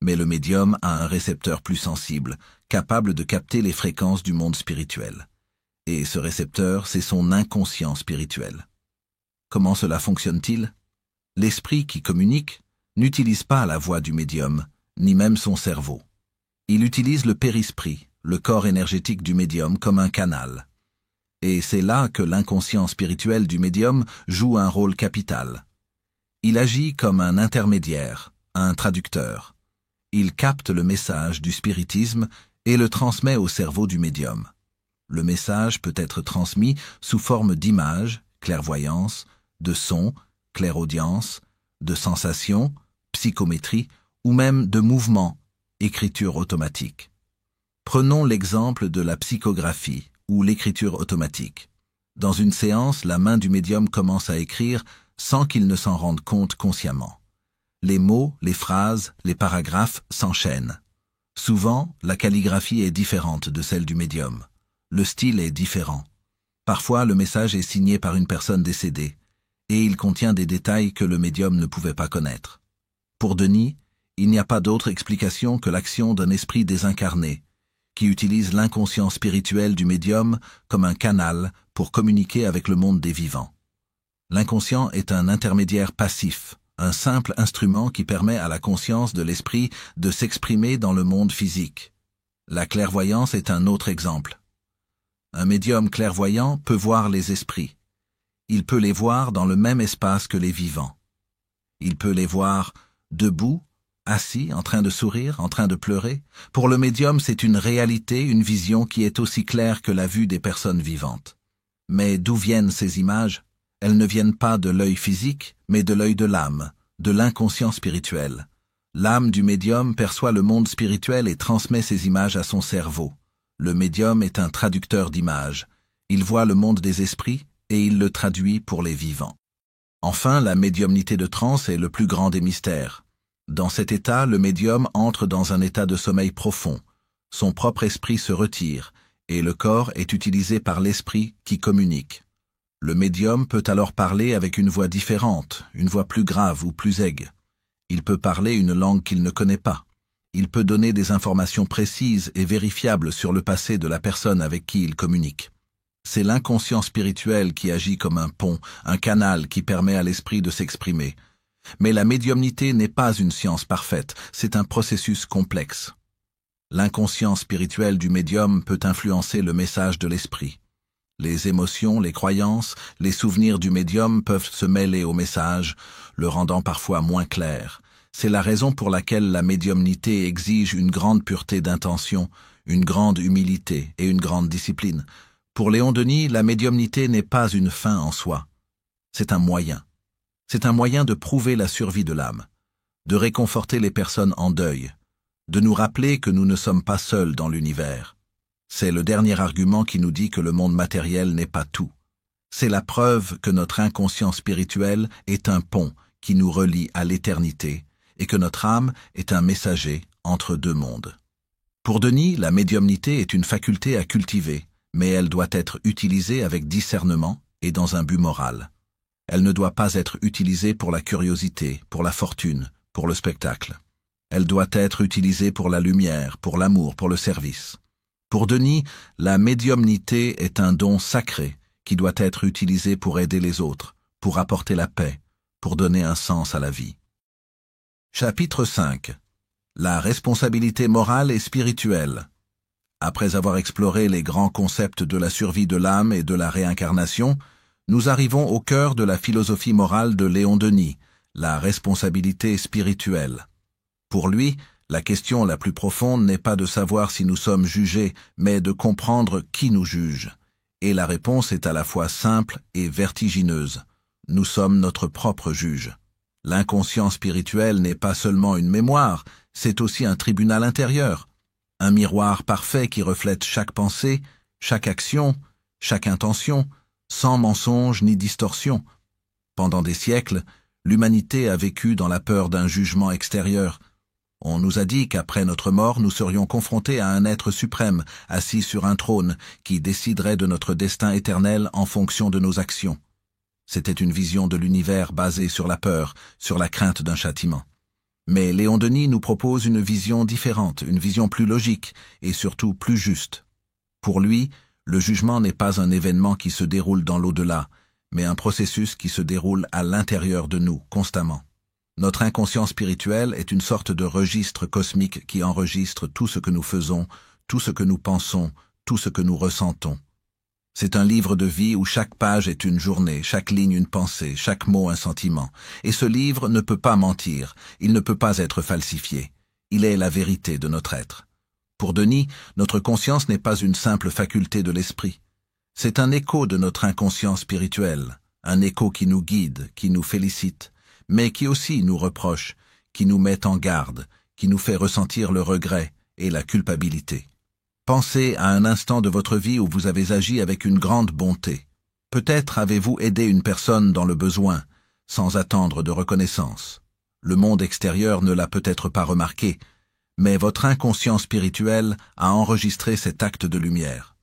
Speaker 1: Mais le médium a un récepteur plus sensible, capable de capter les fréquences du monde spirituel. Et ce récepteur, c'est son inconscient spirituel. Comment cela fonctionne-t-il? L'esprit qui communique n'utilise pas la voix du médium, ni même son cerveau. Il utilise le périsprit, le corps énergétique du médium, comme un canal. Et c'est là que l'inconscient spirituel du médium joue un rôle capital. Il agit comme un intermédiaire, un traducteur. Il capte le message du spiritisme et le transmet au cerveau du médium. Le message peut être transmis sous forme d'images, clairvoyance, de sons, clairaudience, de sensations, psychométrie, ou même de mouvements, écriture automatique. Prenons l'exemple de la psychographie ou l'écriture automatique. Dans une séance, la main du médium commence à écrire sans qu'il ne s'en rende compte consciemment. Les mots, les phrases, les paragraphes s'enchaînent. Souvent, la calligraphie est différente de celle du médium. Le style est différent. Parfois, le message est signé par une personne décédée, et il contient des détails que le médium ne pouvait pas connaître. Pour Denis, il n'y a pas d'autre explication que l'action d'un esprit désincarné, qui utilise l'inconscient spirituel du médium comme un canal pour communiquer avec le monde des vivants. L'inconscient est un intermédiaire passif, un simple instrument qui permet à la conscience de l'esprit de s'exprimer dans le monde physique. La clairvoyance est un autre exemple. Un médium clairvoyant peut voir les esprits. Il peut les voir dans le même espace que les vivants. Il peut les voir debout, assis, en train de sourire, en train de pleurer. Pour le médium, c'est une réalité, une vision qui est aussi claire que la vue des personnes vivantes. Mais d'où viennent ces images ? Elles ne viennent pas de l'œil physique, mais de l'œil de l'âme, de l'inconscient spirituel. L'âme du médium perçoit le monde spirituel et transmet ces images à son cerveau. Le médium est un traducteur d'images. Il voit le monde des esprits et il le traduit pour les vivants. Enfin, la médiumnité de transe est le plus grand des mystères. Dans cet état, le médium entre dans un état de sommeil profond. Son propre esprit se retire et le corps est utilisé par l'esprit qui communique. Le médium peut alors parler avec une voix différente, une voix plus grave ou plus aiguë. Il peut parler une langue qu'il ne connaît pas. Il peut donner des informations précises et vérifiables sur le passé de la personne avec qui il communique. C'est l'inconscient spirituel qui agit comme un pont, un canal qui permet à l'esprit de s'exprimer. Mais la médiumnité n'est pas une science parfaite, c'est un processus complexe. L'inconscient spirituel du médium peut influencer le message de l'esprit. Les émotions, les croyances, les souvenirs du médium peuvent se mêler au message, le rendant parfois moins clair. C'est la raison pour laquelle la médiumnité exige une grande pureté d'intention, une grande humilité et une grande discipline. Pour Léon Denis, la médiumnité n'est pas une fin en soi. C'est un moyen. C'est un moyen de prouver la survie de l'âme, de réconforter les personnes en deuil, de nous rappeler que nous ne sommes pas seuls dans l'univers. C'est le dernier argument qui nous dit que le monde matériel n'est pas tout. C'est la preuve que notre inconscient spirituel est un pont qui nous relie à l'éternité et que notre âme est un messager entre deux mondes. Pour Denis, la médiumnité est une faculté à cultiver, mais elle doit être utilisée avec discernement et dans un but moral. Elle ne doit pas être utilisée pour la curiosité, pour la fortune, pour le spectacle. Elle doit être utilisée pour la lumière, pour l'amour, pour le service. Pour Denis, la médiumnité est un don sacré qui doit être utilisé pour aider les autres, pour apporter la paix, pour donner un sens à la vie. Chapitre 5. La responsabilité morale et spirituelle. Après avoir exploré les grands concepts de la survie de l'âme et de la réincarnation, nous arrivons au cœur de la philosophie morale de Léon Denis, la responsabilité spirituelle. Pour lui, la question la plus profonde n'est pas de savoir si nous sommes jugés, mais de comprendre qui nous juge. Et la réponse est à la fois simple et vertigineuse. Nous sommes notre propre juge. L'inconscient spirituel n'est pas seulement une mémoire, c'est aussi un tribunal intérieur. Un miroir parfait qui reflète chaque pensée, chaque action, chaque intention, sans mensonge ni distorsion. Pendant des siècles, l'humanité a vécu dans la peur d'un jugement extérieur. On nous a dit qu'après notre mort, nous serions confrontés à un être suprême, assis sur un trône, qui déciderait de notre destin éternel en fonction de nos actions. C'était une vision de l'univers basée sur la peur, sur la crainte d'un châtiment. Mais Léon Denis nous propose une vision différente, une vision plus logique et surtout plus juste. Pour lui, le jugement n'est pas un événement qui se déroule dans l'au-delà, mais un processus qui se déroule à l'intérieur de nous, constamment. Notre inconscient spirituel est une sorte de registre cosmique qui enregistre tout ce que nous faisons, tout ce que nous pensons, tout ce que nous ressentons. C'est un livre de vie où chaque page est une journée, chaque ligne une pensée, chaque mot un sentiment. Et ce livre ne peut pas mentir, il ne peut pas être falsifié. Il est la vérité de notre être. Pour Denis, notre conscience n'est pas une simple faculté de l'esprit. C'est un écho de notre inconscient spirituel, un écho qui nous guide, qui nous félicite, mais qui aussi nous reproche, qui nous met en garde, qui nous fait ressentir le regret et la culpabilité. Pensez à un instant de votre vie où vous avez agi avec une grande bonté. Peut-être avez-vous aidé une personne dans le besoin, sans attendre de reconnaissance. Le monde extérieur ne l'a peut-être pas remarqué, mais votre inconscient spirituel a enregistré cet acte de lumière.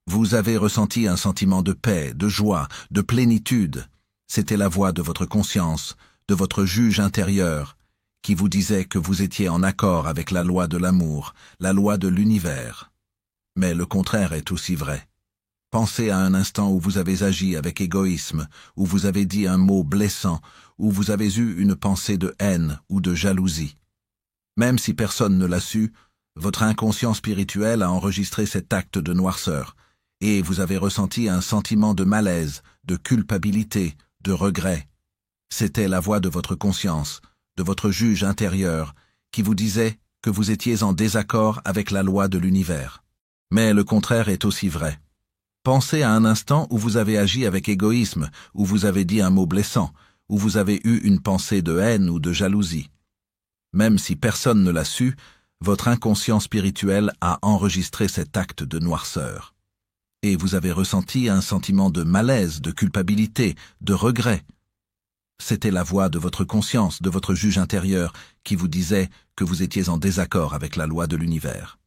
Speaker 1: Vous avez ressenti un sentiment de paix, de joie, de plénitude. C'était la voix de votre conscience, de votre juge intérieur, qui vous disait que vous étiez en accord avec la loi de l'amour, la loi de l'univers. Mais le contraire est aussi vrai. Pensez à un instant où vous avez agi avec égoïsme, où vous avez dit un mot blessant, où vous avez eu une pensée de haine ou de jalousie. Même si personne ne l'a su, votre inconscient spirituel a enregistré cet acte de noirceur, et vous avez ressenti un sentiment de malaise, de culpabilité, de regret. C'était la voix de votre conscience, de votre juge intérieur, qui vous disait que vous étiez en désaccord avec la loi de l'univers. Mais le contraire est aussi vrai. Pensez à un instant où vous avez agi avec égoïsme, où vous avez dit un mot blessant, où vous avez eu une pensée de haine ou de jalousie. Même si personne ne l'a su, votre inconscient spirituel a enregistré cet acte de noirceur. Et vous avez ressenti un sentiment de malaise, de culpabilité, de regret. C'était la voix de votre conscience, de votre juge intérieur, qui vous disait que vous étiez en désaccord avec la loi de l'univers.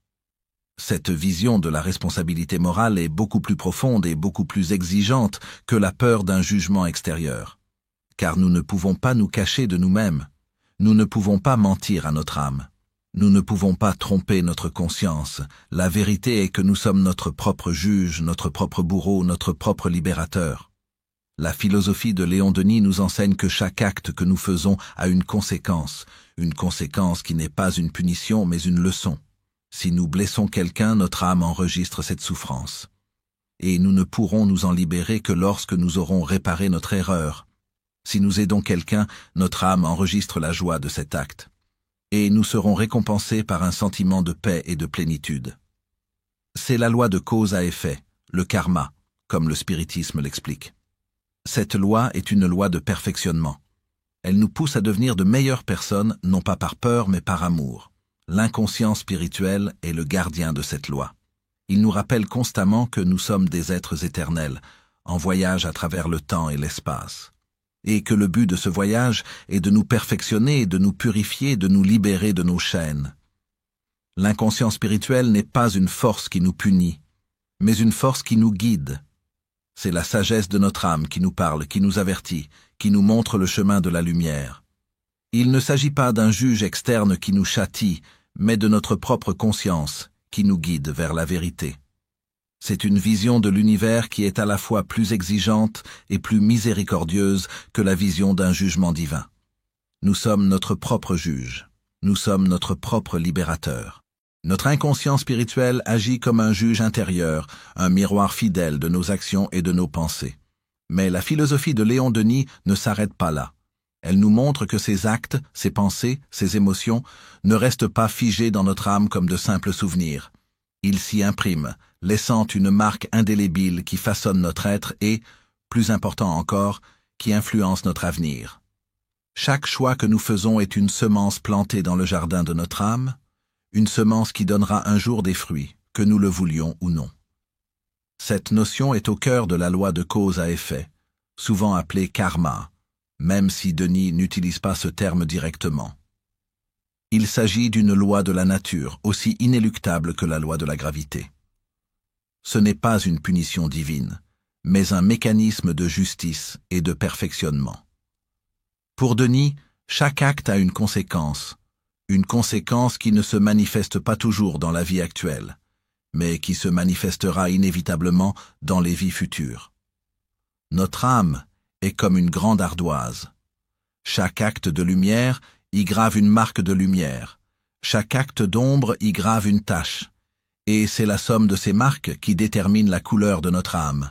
Speaker 1: Cette vision de la responsabilité morale est beaucoup plus profonde et beaucoup plus exigeante que la peur d'un jugement extérieur. Car nous ne pouvons pas nous cacher de nous-mêmes. Nous ne pouvons pas mentir à notre âme. Nous ne pouvons pas tromper notre conscience. La vérité est que nous sommes notre propre juge, notre propre bourreau, notre propre libérateur. La philosophie de Léon Denis nous enseigne que chaque acte que nous faisons a une conséquence qui n'est pas une punition mais une leçon. Si nous blessons quelqu'un, notre âme enregistre cette souffrance. Et nous ne pourrons nous en libérer que lorsque nous aurons réparé notre erreur. Si nous aidons quelqu'un, notre âme enregistre la joie de cet acte. Et nous serons récompensés par un sentiment de paix et de plénitude. C'est la loi de cause à effet, le karma, comme le spiritisme l'explique. Cette loi est une loi de perfectionnement. Elle nous pousse à devenir de meilleures personnes, non pas par peur mais par amour. L'inconscient spirituel est le gardien de cette loi. Il nous rappelle constamment que nous sommes des êtres éternels, en voyage à travers le temps et l'espace. Et que le but de ce voyage est de nous perfectionner, de nous purifier, de nous libérer de nos chaînes. L'inconscient spirituel n'est pas une force qui nous punit, mais une force qui nous guide. C'est la sagesse de notre âme qui nous parle, qui nous avertit, qui nous montre le chemin de la lumière. Il ne s'agit pas d'un juge externe qui nous châtie, mais de notre propre conscience qui nous guide vers la vérité. C'est une vision de l'univers qui est à la fois plus exigeante et plus miséricordieuse que la vision d'un jugement divin. Nous sommes notre propre juge. Nous sommes notre propre libérateur. Notre inconscient spirituel agit comme un juge intérieur, un miroir fidèle de nos actions et de nos pensées. Mais la philosophie de Léon Denis ne s'arrête pas là. Elle nous montre que ces actes, ces pensées, ces émotions ne restent pas figés dans notre âme comme de simples souvenirs. Ils s'y impriment, laissant une marque indélébile qui façonne notre être et, plus important encore, qui influence notre avenir. Chaque choix que nous faisons est une semence plantée dans le jardin de notre âme, une semence qui donnera un jour des fruits, que nous le voulions ou non. Cette notion est au cœur de la loi de cause à effet, souvent appelée karma, même si Denis n'utilise pas ce terme directement. Il s'agit d'une loi de la nature, aussi inéluctable que la loi de la gravité. Ce n'est pas une punition divine, mais un mécanisme de justice et de perfectionnement. Pour Denis, chaque acte a une conséquence qui ne se manifeste pas toujours dans la vie actuelle, mais qui se manifestera inévitablement dans les vies futures. Notre âme est comme une grande ardoise. Chaque acte de lumière y grave une marque de lumière. Chaque acte d'ombre y grave une tache. Et c'est la somme de ces marques qui détermine la couleur de notre âme.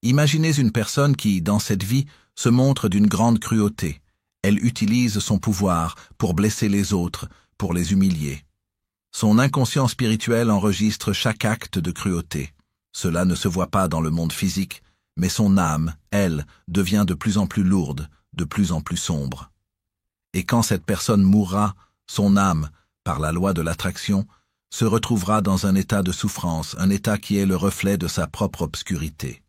Speaker 1: Imaginez une personne qui, dans cette vie, se montre d'une grande cruauté. Elle utilise son pouvoir pour blesser les autres, pour les humilier. Son inconscient spirituel enregistre chaque acte de cruauté. Cela ne se voit pas dans le monde physique, mais son âme, elle, devient de plus en plus lourde, de plus en plus sombre. Et quand cette personne mourra, son âme, par la loi de l'attraction, se retrouvera dans un état de souffrance, un état qui est le reflet de sa propre obscurité.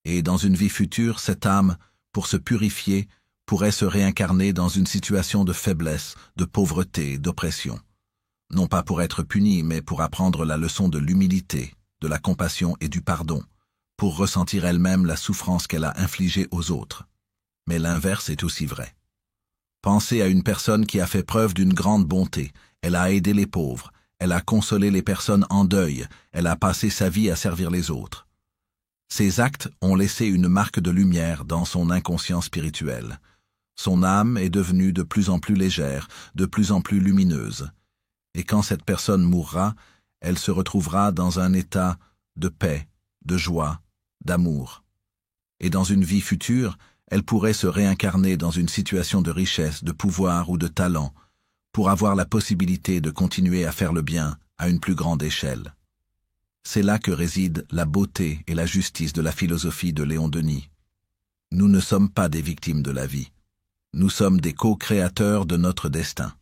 Speaker 1: Et dans une vie future, cette âme, pour se purifier, pourrait se réincarner dans une situation de faiblesse, de pauvreté, d'oppression. non pas pour être punie, mais pour apprendre la leçon de l'humilité, de la compassion et du pardon, pour ressentir elle-même la souffrance qu'elle a infligée aux autres. Mais l'inverse est aussi vrai. Pensez à une personne qui a fait preuve d'une grande bonté, elle a aidé les pauvres, elle a consolé les personnes en deuil, elle a passé sa vie à servir les autres. Ces actes ont laissé une marque de lumière dans son inconscient spirituel. Son âme est devenue de plus en plus légère, de plus en plus lumineuse. Et quand cette personne mourra, elle se retrouvera dans un état de paix, de joie, d'amour. Et dans une vie future, elle pourrait se réincarner dans une situation de richesse, de pouvoir ou de talent, pour avoir la possibilité de continuer à faire le bien à une plus grande échelle. C'est là que réside la beauté et la justice de la philosophie de Léon Denis. Nous ne sommes pas des victimes de la vie. Nous sommes des co-créateurs de notre destin.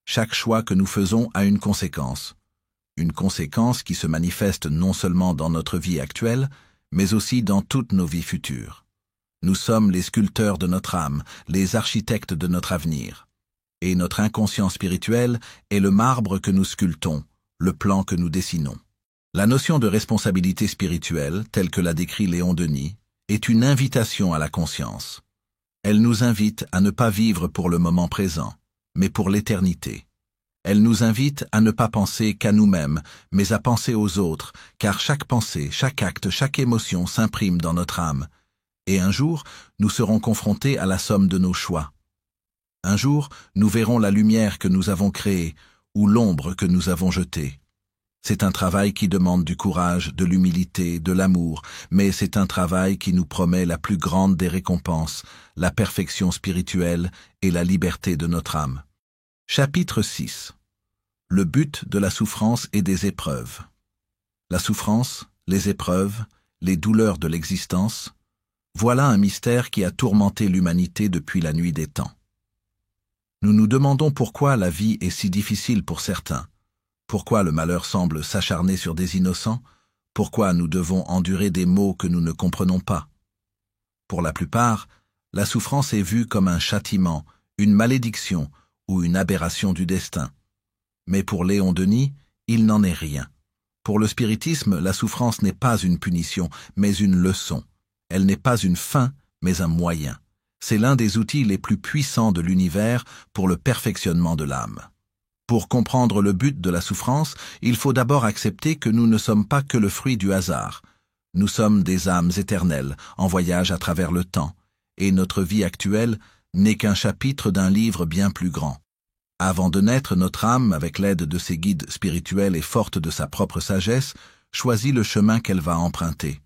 Speaker 1: Chaque choix que nous faisons a une conséquence qui se manifeste non seulement dans notre vie actuelle, mais aussi dans toutes nos vies futures. Nous sommes les sculpteurs de notre âme, les architectes de notre avenir. Et notre inconscient spirituel est le marbre que nous sculptons, le plan que nous dessinons. La notion de responsabilité spirituelle, telle que l'a décrit Léon Denis, est une invitation à la conscience. Elle nous invite à ne pas vivre pour le moment présent, mais pour l'éternité. Elle nous invite à ne pas penser qu'à nous-mêmes, mais à penser aux autres, car chaque pensée, chaque acte, chaque émotion s'imprime dans notre âme. Et un jour, nous serons confrontés à la somme de nos choix. Un jour, nous verrons la lumière que nous avons créée, ou l'ombre que nous avons jetée. C'est un travail qui demande du courage, de l'humilité, de l'amour, mais c'est un travail qui nous promet la plus grande des récompenses, la perfection spirituelle et la liberté de notre âme. Chapitre 6. Le but de la souffrance et des épreuves. La souffrance, les épreuves, les douleurs de l'existence, voilà un mystère qui a tourmenté l'humanité depuis la nuit des temps. Nous nous demandons pourquoi la vie est si difficile pour certains, pourquoi le malheur semble s'acharner sur des innocents, pourquoi nous devons endurer des maux que nous ne comprenons pas. Pour la plupart, la souffrance est vue comme un châtiment, une malédiction ou une aberration du destin. Mais pour Léon Denis, il n'en est rien. Pour le spiritisme, la souffrance n'est pas une punition, mais une leçon. Elle n'est pas une fin, mais un moyen. C'est l'un des outils les plus puissants de l'univers pour le perfectionnement de l'âme. Pour comprendre le but de la souffrance, il faut d'abord accepter que nous ne sommes pas que le fruit du hasard. Nous sommes des âmes éternelles, en voyage à travers le temps, et notre vie actuelle n'est qu'un chapitre d'un livre bien plus grand. Avant de naître, notre âme, avec l'aide de ses guides spirituels et forte de sa propre sagesse, choisit le chemin qu'elle va emprunter.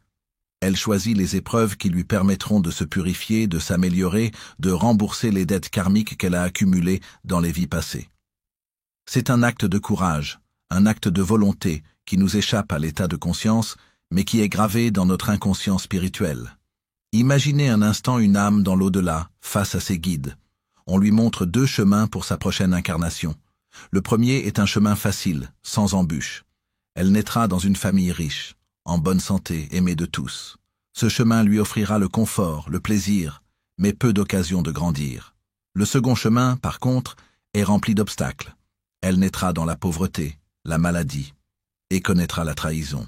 Speaker 1: Elle choisit les épreuves qui lui permettront de se purifier, de s'améliorer, de rembourser les dettes karmiques qu'elle a accumulées dans les vies passées. C'est un acte de courage, un acte de volonté qui nous échappe à l'état de conscience, mais qui est gravé dans notre inconscient spirituel. Imaginez un instant une âme dans l'au-delà, face à ses guides. On lui montre deux chemins pour sa prochaine incarnation. Le premier est un chemin facile, sans embûches. Elle naîtra dans une famille riche, en bonne santé, aimée de tous. Ce chemin lui offrira le confort, le plaisir, mais peu d'occasions de grandir. Le second chemin, par contre, est rempli d'obstacles. Elle naîtra dans la pauvreté, la maladie, et connaîtra la trahison.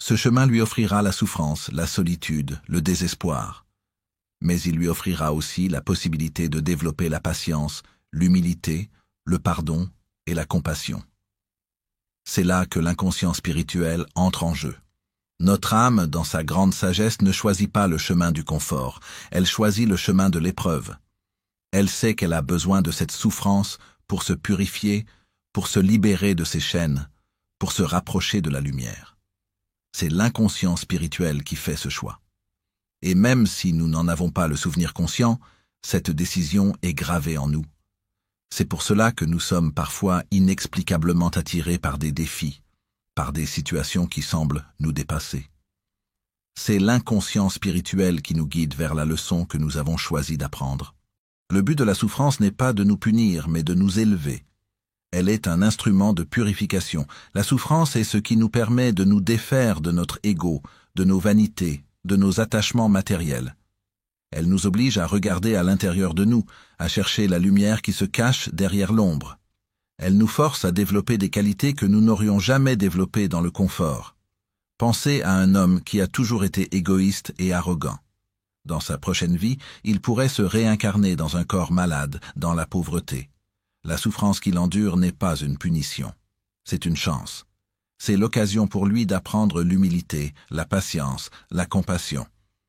Speaker 1: Ce chemin lui offrira la souffrance, la solitude, le désespoir. Mais il lui offrira aussi la possibilité de développer la patience, l'humilité, le pardon et la compassion. C'est là que l'inconscient spirituel entre en jeu. Notre âme, dans sa grande sagesse, ne choisit pas le chemin du confort, elle choisit le chemin de l'épreuve. Elle sait qu'elle a besoin de cette souffrance pour se purifier, pour se libérer de ses chaînes, pour se rapprocher de la lumière. C'est l'inconscient spirituel qui fait ce choix. Et même si nous n'en avons pas le souvenir conscient, cette décision est gravée en nous. C'est pour cela que nous sommes parfois inexplicablement attirés par des défis, par des situations qui semblent nous dépasser. C'est l'inconscient spirituel qui nous guide vers la leçon que nous avons choisi d'apprendre. Le but de la souffrance n'est pas de nous punir, mais de nous élever. Elle est un instrument de purification. La souffrance est ce qui nous permet de nous défaire de notre ego, de nos vanités, de nos attachements matériels. Elle nous oblige à regarder à l'intérieur de nous, à chercher la lumière qui se cache derrière l'ombre. Elle nous force à développer des qualités que nous n'aurions jamais développées dans le confort. Pensez à un homme qui a toujours été égoïste et arrogant. Dans sa prochaine vie, il pourrait se réincarner dans un corps malade, dans la pauvreté. La souffrance qu'il endure n'est pas une punition. C'est une chance. C'est l'occasion pour lui d'apprendre l'humilité, la patience, la compassion.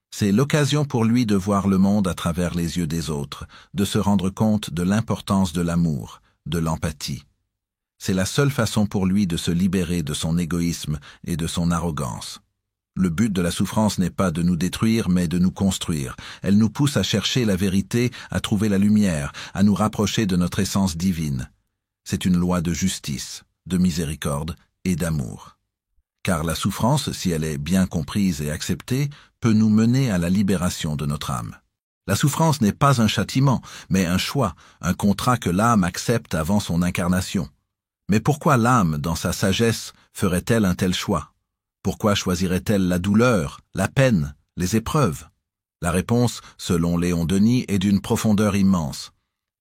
Speaker 1: C'est l'occasion pour lui de voir le monde à travers les yeux des autres, de se rendre compte de l'importance de l'amour, de l'empathie. C'est la seule façon pour lui de se libérer de son égoïsme et de son arrogance. Le but de la souffrance n'est pas de nous détruire, mais de nous construire. Elle nous pousse à chercher la vérité, à trouver la lumière, à nous rapprocher de notre essence divine. C'est une loi de justice, de miséricorde et d'amour. Car la souffrance, si elle est bien comprise et acceptée, peut nous mener à la libération de notre âme. La souffrance n'est pas un châtiment, mais un choix, un contrat que l'âme accepte avant son incarnation. Mais pourquoi l'âme, dans sa sagesse, ferait-elle un tel choix? Pourquoi choisirait-elle la douleur, la peine, les épreuves? La réponse, selon Léon Denis, est d'une profondeur immense.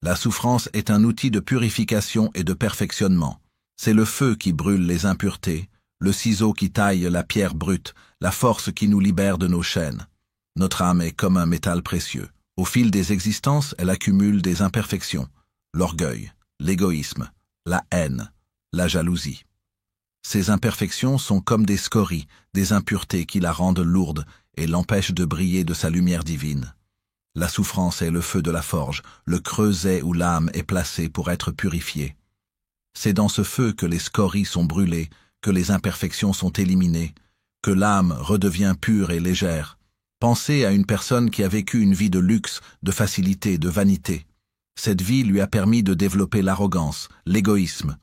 Speaker 1: La souffrance est un outil de purification et de perfectionnement. C'est le feu qui brûle les impuretés, le ciseau qui taille la pierre brute, la force qui nous libère de nos chaînes. Notre âme est comme un métal précieux. Au fil des existences, elle accumule des imperfections, l'orgueil, l'égoïsme, la haine, la jalousie. Ces imperfections sont comme des scories, des impuretés qui la rendent lourde et l'empêchent de briller de sa lumière divine. La souffrance est le feu de la forge, le creuset où l'âme est placée pour être purifiée. C'est dans ce feu que les scories sont brûlées, que les imperfections sont éliminées, que l'âme redevient pure et légère. Pensez à une personne qui a vécu une vie de luxe, de facilité, de vanité. Cette vie lui a permis de développer l'arrogance, l'égoïsme.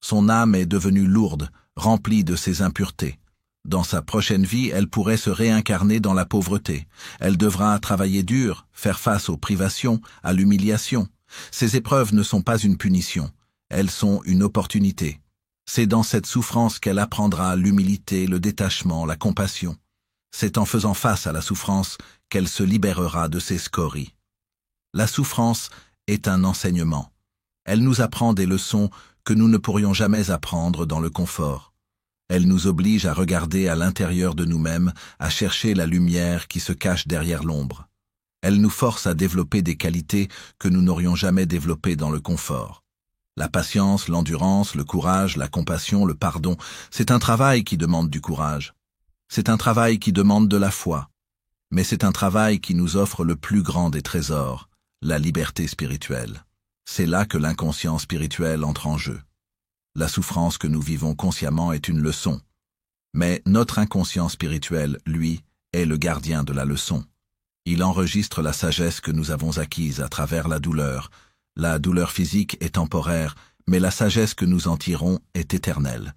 Speaker 1: Son âme est devenue lourde, remplie de ses impuretés. Dans sa prochaine vie, elle pourrait se réincarner dans la pauvreté. Elle devra travailler dur, faire face aux privations, à l'humiliation. Ces épreuves ne sont pas une punition, elles sont une opportunité. C'est dans cette souffrance qu'elle apprendra l'humilité, le détachement, la compassion. C'est en faisant face à la souffrance qu'elle se libérera de ses scories. La souffrance est un enseignement. Elle nous apprend des leçons que nous ne pourrions jamais apprendre dans le confort. Elle nous oblige à regarder à l'intérieur de nous-mêmes, à chercher la lumière qui se cache derrière l'ombre. Elle nous force à développer des qualités que nous n'aurions jamais développées dans le confort. La patience, l'endurance, le courage, la compassion, le pardon, c'est un travail qui demande du courage. C'est un travail qui demande de la foi. Mais c'est un travail qui nous offre le plus grand des trésors, la liberté spirituelle. C'est là que l'inconscient spirituel entre en jeu. La souffrance que nous vivons consciemment est une leçon. Mais notre inconscient spirituel, lui, est le gardien de la leçon. Il enregistre la sagesse que nous avons acquise à travers la douleur. La douleur physique est temporaire, mais la sagesse que nous en tirons est éternelle.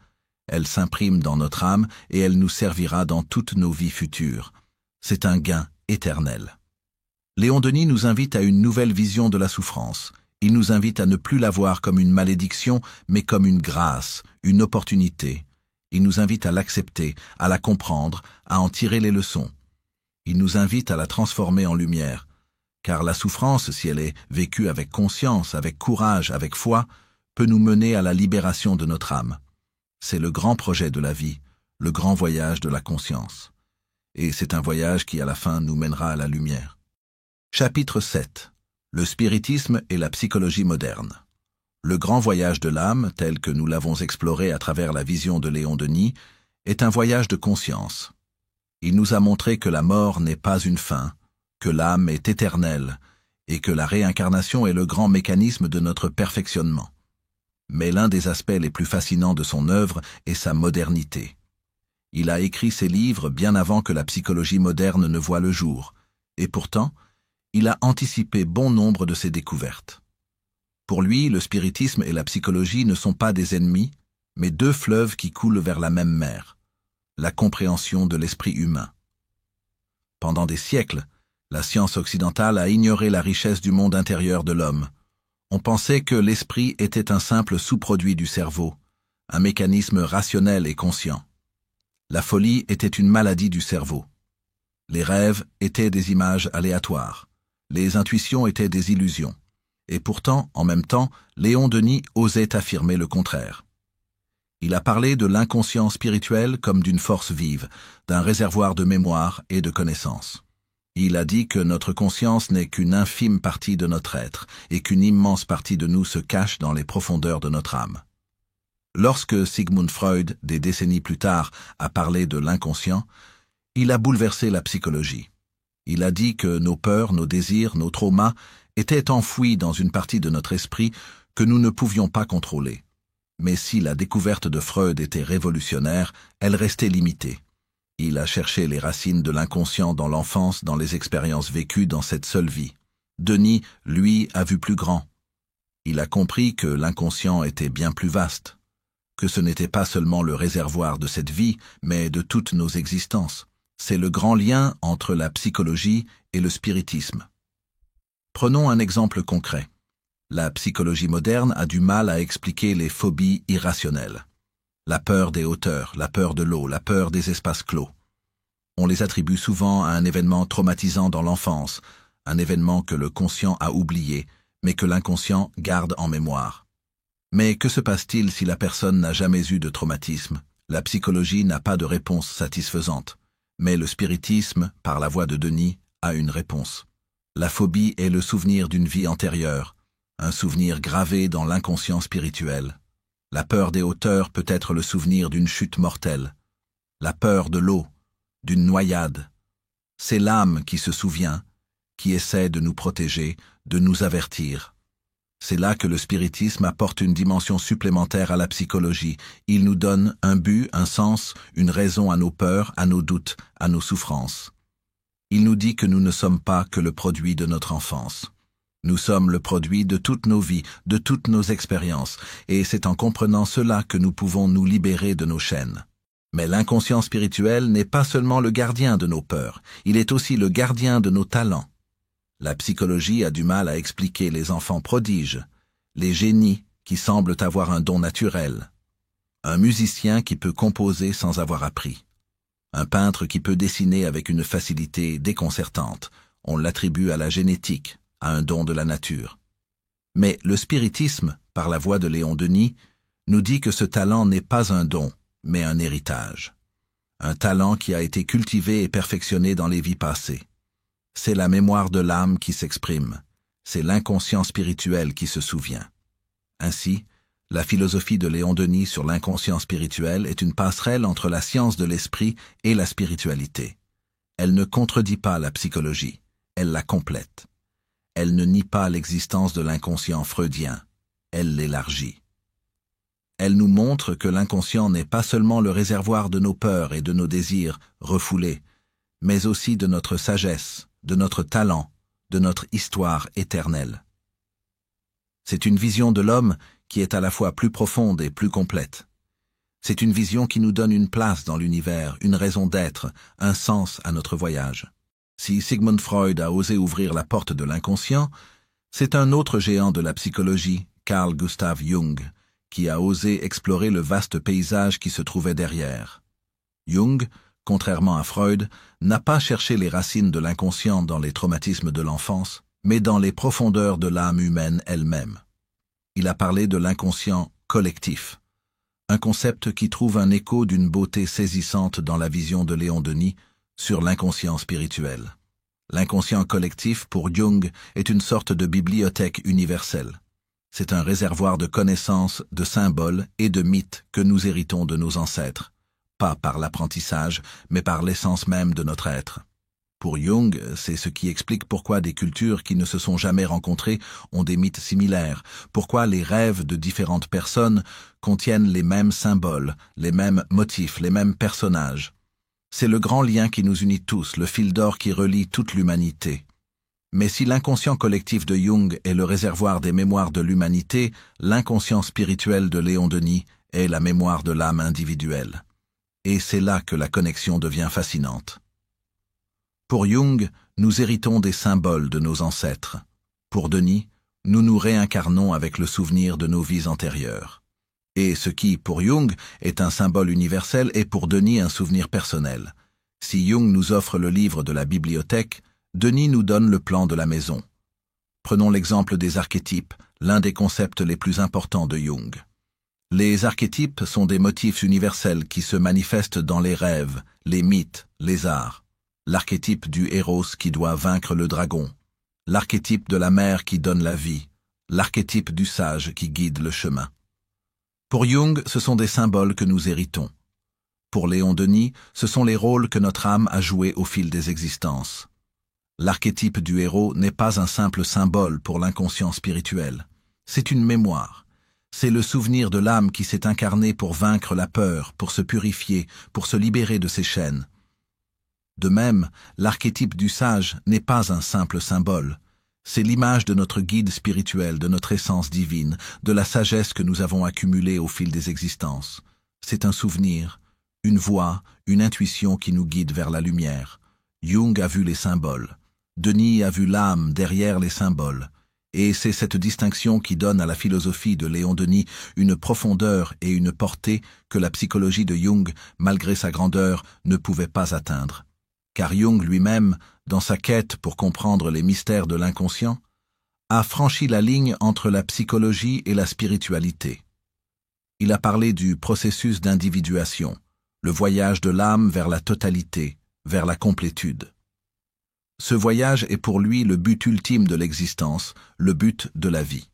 Speaker 1: Elle s'imprime dans notre âme et elle nous servira dans toutes nos vies futures. C'est un gain éternel. Léon Denis nous invite à une nouvelle vision de la souffrance. Il nous invite à ne plus la voir comme une malédiction, mais comme une grâce, une opportunité. Il nous invite à l'accepter, à la comprendre, à en tirer les leçons. Il nous invite à la transformer en lumière. Car la souffrance, si elle est vécue avec conscience, avec courage, avec foi, peut nous mener à la libération de notre âme. C'est le grand projet de la vie, le grand voyage de la conscience. Et c'est un voyage qui, à la fin, nous mènera à la lumière. Chapitre 7. Le spiritisme et la psychologie moderne. Le grand voyage de l'âme, tel que nous l'avons exploré à travers la vision de Léon Denis, est un voyage de conscience. Il nous a montré que la mort n'est pas une fin, que l'âme est éternelle et que la réincarnation est le grand mécanisme de notre perfectionnement. Mais l'un des aspects les plus fascinants de son œuvre est sa modernité. Il a écrit ses livres bien avant que la psychologie moderne ne voie le jour, et pourtant, il a anticipé bon nombre de ses découvertes. Pour lui, le spiritisme et la psychologie ne sont pas des ennemis, mais deux fleuves qui coulent vers la même mer, la compréhension de l'esprit humain. Pendant des siècles, la science occidentale a ignoré la richesse du monde intérieur de l'homme. On pensait que l'esprit était un simple sous-produit du cerveau, un mécanisme rationnel et conscient. La folie était une maladie du cerveau. Les rêves étaient des images aléatoires. Les intuitions étaient des illusions. Et pourtant, en même temps, Léon Denis osait affirmer le contraire. Il a parlé de l'inconscient spirituel comme d'une force vive, d'un réservoir de mémoire et de connaissances. Il a dit que notre conscience n'est qu'une infime partie de notre être et qu'une immense partie de nous se cache dans les profondeurs de notre âme. Lorsque Sigmund Freud, des décennies plus tard, a parlé de l'inconscient, il a bouleversé la psychologie. Il a dit que nos peurs, nos désirs, nos traumas étaient enfouis dans une partie de notre esprit que nous ne pouvions pas contrôler. Mais si la découverte de Freud était révolutionnaire, elle restait limitée. Il a cherché les racines de l'inconscient dans l'enfance, dans les expériences vécues dans cette seule vie. Denis, lui, a vu plus grand. Il a compris que l'inconscient était bien plus vaste, que ce n'était pas seulement le réservoir de cette vie, mais de toutes nos existences. C'est le grand lien entre la psychologie et le spiritisme. Prenons un exemple concret. La psychologie moderne a du mal à expliquer les phobies irrationnelles. La peur des hauteurs, la peur de l'eau, la peur des espaces clos. On les attribue souvent à un événement traumatisant dans l'enfance, un événement que le conscient a oublié, mais que l'inconscient garde en mémoire. Mais que se passe-t-il si la personne n'a jamais eu de traumatisme? La psychologie n'a pas de réponse satisfaisante. Mais le spiritisme, par la voix de Denis, a une réponse. La phobie est le souvenir d'une vie antérieure, un souvenir gravé dans l'inconscient spirituel. La peur des hauteurs peut être le souvenir d'une chute mortelle. La peur de l'eau, d'une noyade. C'est l'âme qui se souvient, qui essaie de nous protéger, de nous avertir. C'est là que le spiritisme apporte une dimension supplémentaire à la psychologie. Il nous donne un but, un sens, une raison à nos peurs, à nos doutes, à nos souffrances. Il nous dit que nous ne sommes pas que le produit de notre enfance. Nous sommes le produit de toutes nos vies, de toutes nos expériences, et c'est en comprenant cela que nous pouvons nous libérer de nos chaînes. Mais l'inconscient spirituel n'est pas seulement le gardien de nos peurs, il est aussi le gardien de nos talents. La psychologie a du mal à expliquer les enfants prodiges, les génies qui semblent avoir un don naturel, un musicien qui peut composer sans avoir appris, un peintre qui peut dessiner avec une facilité déconcertante, on l'attribue à la génétique, à un don de la nature. Mais le spiritisme, par la voix de Léon Denis, nous dit que ce talent n'est pas un don, mais un héritage. Un talent qui a été cultivé et perfectionné dans les vies passées. C'est la mémoire de l'âme qui s'exprime. C'est l'inconscient spirituel qui se souvient. Ainsi, la philosophie de Léon Denis sur l'inconscient spirituel est une passerelle entre la science de l'esprit et la spiritualité. Elle ne contredit pas la psychologie, elle la complète. Elle ne nie pas l'existence de l'inconscient freudien, elle l'élargit. Elle nous montre que l'inconscient n'est pas seulement le réservoir de nos peurs et de nos désirs refoulés, mais aussi de notre sagesse, de notre talent, de notre histoire éternelle. C'est une vision de l'homme qui est à la fois plus profonde et plus complète. C'est une vision qui nous donne une place dans l'univers, une raison d'être, un sens à notre voyage. Si Sigmund Freud a osé ouvrir la porte de l'inconscient, c'est un autre géant de la psychologie, Carl Gustav Jung, qui a osé explorer le vaste paysage qui se trouvait derrière. Jung, contrairement à Freud, n'a pas cherché les racines de l'inconscient dans les traumatismes de l'enfance, mais dans les profondeurs de l'âme humaine elle-même. Il a parlé de l'inconscient collectif, un concept qui trouve un écho d'une beauté saisissante dans la vision de Léon Denis sur l'inconscient spirituel. L'inconscient collectif, pour Jung, est une sorte de bibliothèque universelle. C'est un réservoir de connaissances, de symboles et de mythes que nous héritons de nos ancêtres, pas par l'apprentissage, mais par l'essence même de notre être. Pour Jung, c'est ce qui explique pourquoi des cultures qui ne se sont jamais rencontrées ont des mythes similaires, pourquoi les rêves de différentes personnes contiennent les mêmes symboles, les mêmes motifs, les mêmes personnages. C'est le grand lien qui nous unit tous, le fil d'or qui relie toute l'humanité. Mais si l'inconscient collectif de Jung est le réservoir des mémoires de l'humanité, l'inconscient spirituel de Léon Denis est la mémoire de l'âme individuelle. Et c'est là que la connexion devient fascinante. Pour Jung, nous héritons des symboles de nos ancêtres. Pour Denis, nous nous réincarnons avec le souvenir de nos vies antérieures. Et ce qui, pour Jung, est un symbole universel est pour Denis un souvenir personnel. Si Jung nous offre le livre de la bibliothèque, Denis nous donne le plan de la maison. Prenons l'exemple des archétypes, l'un des concepts les plus importants de Jung. Les archétypes sont des motifs universels qui se manifestent dans les rêves, les mythes, les arts. L'archétype du héros qui doit vaincre le dragon, l'archétype de la mère qui donne la vie, l'archétype du sage qui guide le chemin. Pour Jung, ce sont des symboles que nous héritons. Pour Léon Denis, ce sont les rôles que notre âme a joués au fil des existences. L'archétype du héros n'est pas un simple symbole pour l'inconscient spirituel. C'est une mémoire. C'est le souvenir de l'âme qui s'est incarnée pour vaincre la peur, pour se purifier, pour se libérer de ses chaînes. De même, l'archétype du sage n'est pas un simple symbole. C'est l'image de notre guide spirituel, de notre essence divine, de la sagesse que nous avons accumulée au fil des existences. C'est un souvenir, une voix, une intuition qui nous guide vers la lumière. Jung a vu les symboles. Denis a vu l'âme derrière les symboles. Et c'est cette distinction qui donne à la philosophie de Léon Denis une profondeur et une portée que la psychologie de Jung, malgré sa grandeur, ne pouvait pas atteindre. Car Jung lui-même, dans sa quête pour comprendre les mystères de l'inconscient, a franchi la ligne entre la psychologie et la spiritualité. Il a parlé du processus d'individuation, le voyage de l'âme vers la totalité, vers la complétude. Ce voyage est pour lui le but ultime de l'existence, le but de la vie.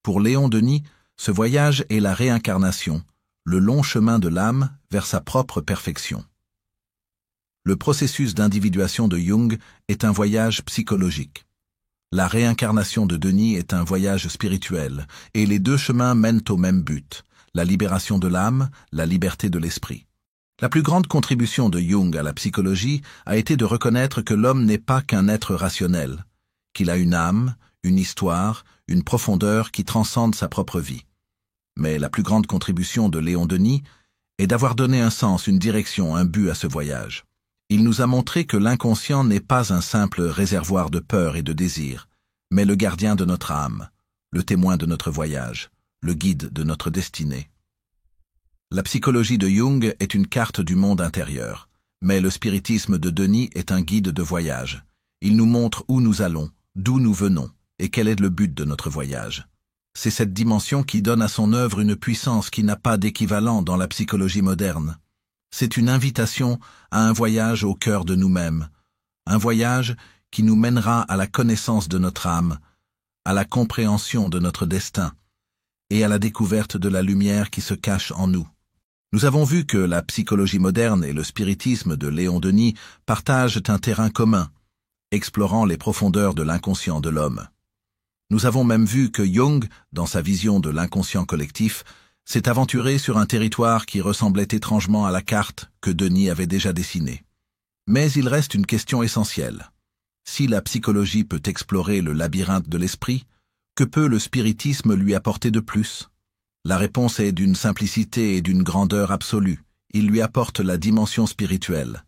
Speaker 1: Pour Léon Denis, ce voyage est la réincarnation, le long chemin de l'âme vers sa propre perfection. Le processus d'individuation de Jung est un voyage psychologique. La réincarnation de Denis est un voyage spirituel, et les deux chemins mènent au même but, la libération de l'âme, la liberté de l'esprit. La plus grande contribution de Jung à la psychologie a été de reconnaître que l'homme n'est pas qu'un être rationnel, qu'il a une âme, une histoire, une profondeur qui transcende sa propre vie. Mais la plus grande contribution de Léon Denis est d'avoir donné un sens, une direction, un but à ce voyage. Il nous a montré que l'inconscient n'est pas un simple réservoir de peur et de désir, mais le gardien de notre âme, le témoin de notre voyage, le guide de notre destinée. La psychologie de Jung est une carte du monde intérieur, mais le spiritisme de Denis est un guide de voyage. Il nous montre où nous allons, d'où nous venons, et quel est le but de notre voyage. C'est cette dimension qui donne à son œuvre une puissance qui n'a pas d'équivalent dans la psychologie moderne. C'est une invitation à un voyage au cœur de nous-mêmes, un voyage qui nous mènera à la connaissance de notre âme, à la compréhension de notre destin, et à la découverte de la lumière qui se cache en nous. Nous avons vu que la psychologie moderne et le spiritisme de Léon Denis partagent un terrain commun, explorant les profondeurs de l'inconscient de l'homme. Nous avons même vu que Jung, dans sa vision de l'inconscient collectif, s'est aventuré sur un territoire qui ressemblait étrangement à la carte que Denis avait déjà dessinée. Mais il reste une question essentielle. Si la psychologie peut explorer le labyrinthe de l'esprit, que peut le spiritisme lui apporter de plus? La réponse est d'une simplicité et d'une grandeur absolue. Il lui apporte la dimension spirituelle.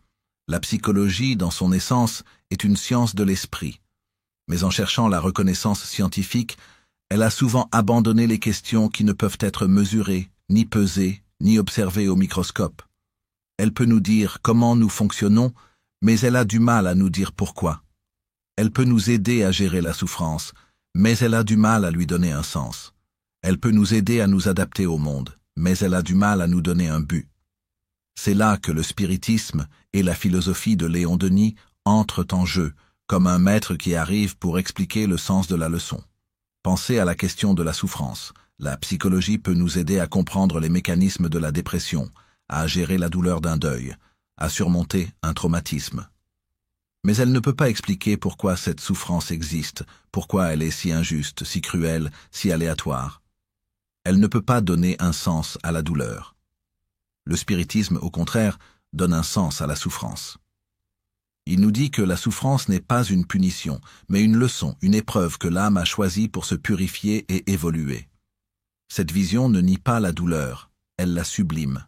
Speaker 1: La psychologie, dans son essence, est une science de l'esprit. Mais en cherchant la reconnaissance scientifique, elle a souvent abandonné les questions qui ne peuvent être mesurées, ni pesées, ni observées au microscope. Elle peut nous dire comment nous fonctionnons, mais elle a du mal à nous dire pourquoi. Elle peut nous aider à gérer la souffrance, mais elle a du mal à lui donner un sens. Elle peut nous aider à nous adapter au monde, mais elle a du mal à nous donner un but. C'est là que le spiritisme et la philosophie de Léon Denis entrent en jeu, comme un maître qui arrive pour expliquer le sens de la leçon. Pensez à la question de la souffrance. La psychologie peut nous aider à comprendre les mécanismes de la dépression, à gérer la douleur d'un deuil, à surmonter un traumatisme. Mais elle ne peut pas expliquer pourquoi cette souffrance existe, pourquoi elle est si injuste, si cruelle, si aléatoire. Elle ne peut pas donner un sens à la douleur. Le spiritisme, au contraire, donne un sens à la souffrance. Il nous dit que la souffrance n'est pas une punition, mais une leçon, une épreuve que l'âme a choisie pour se purifier et évoluer. Cette vision ne nie pas la douleur, elle la sublime.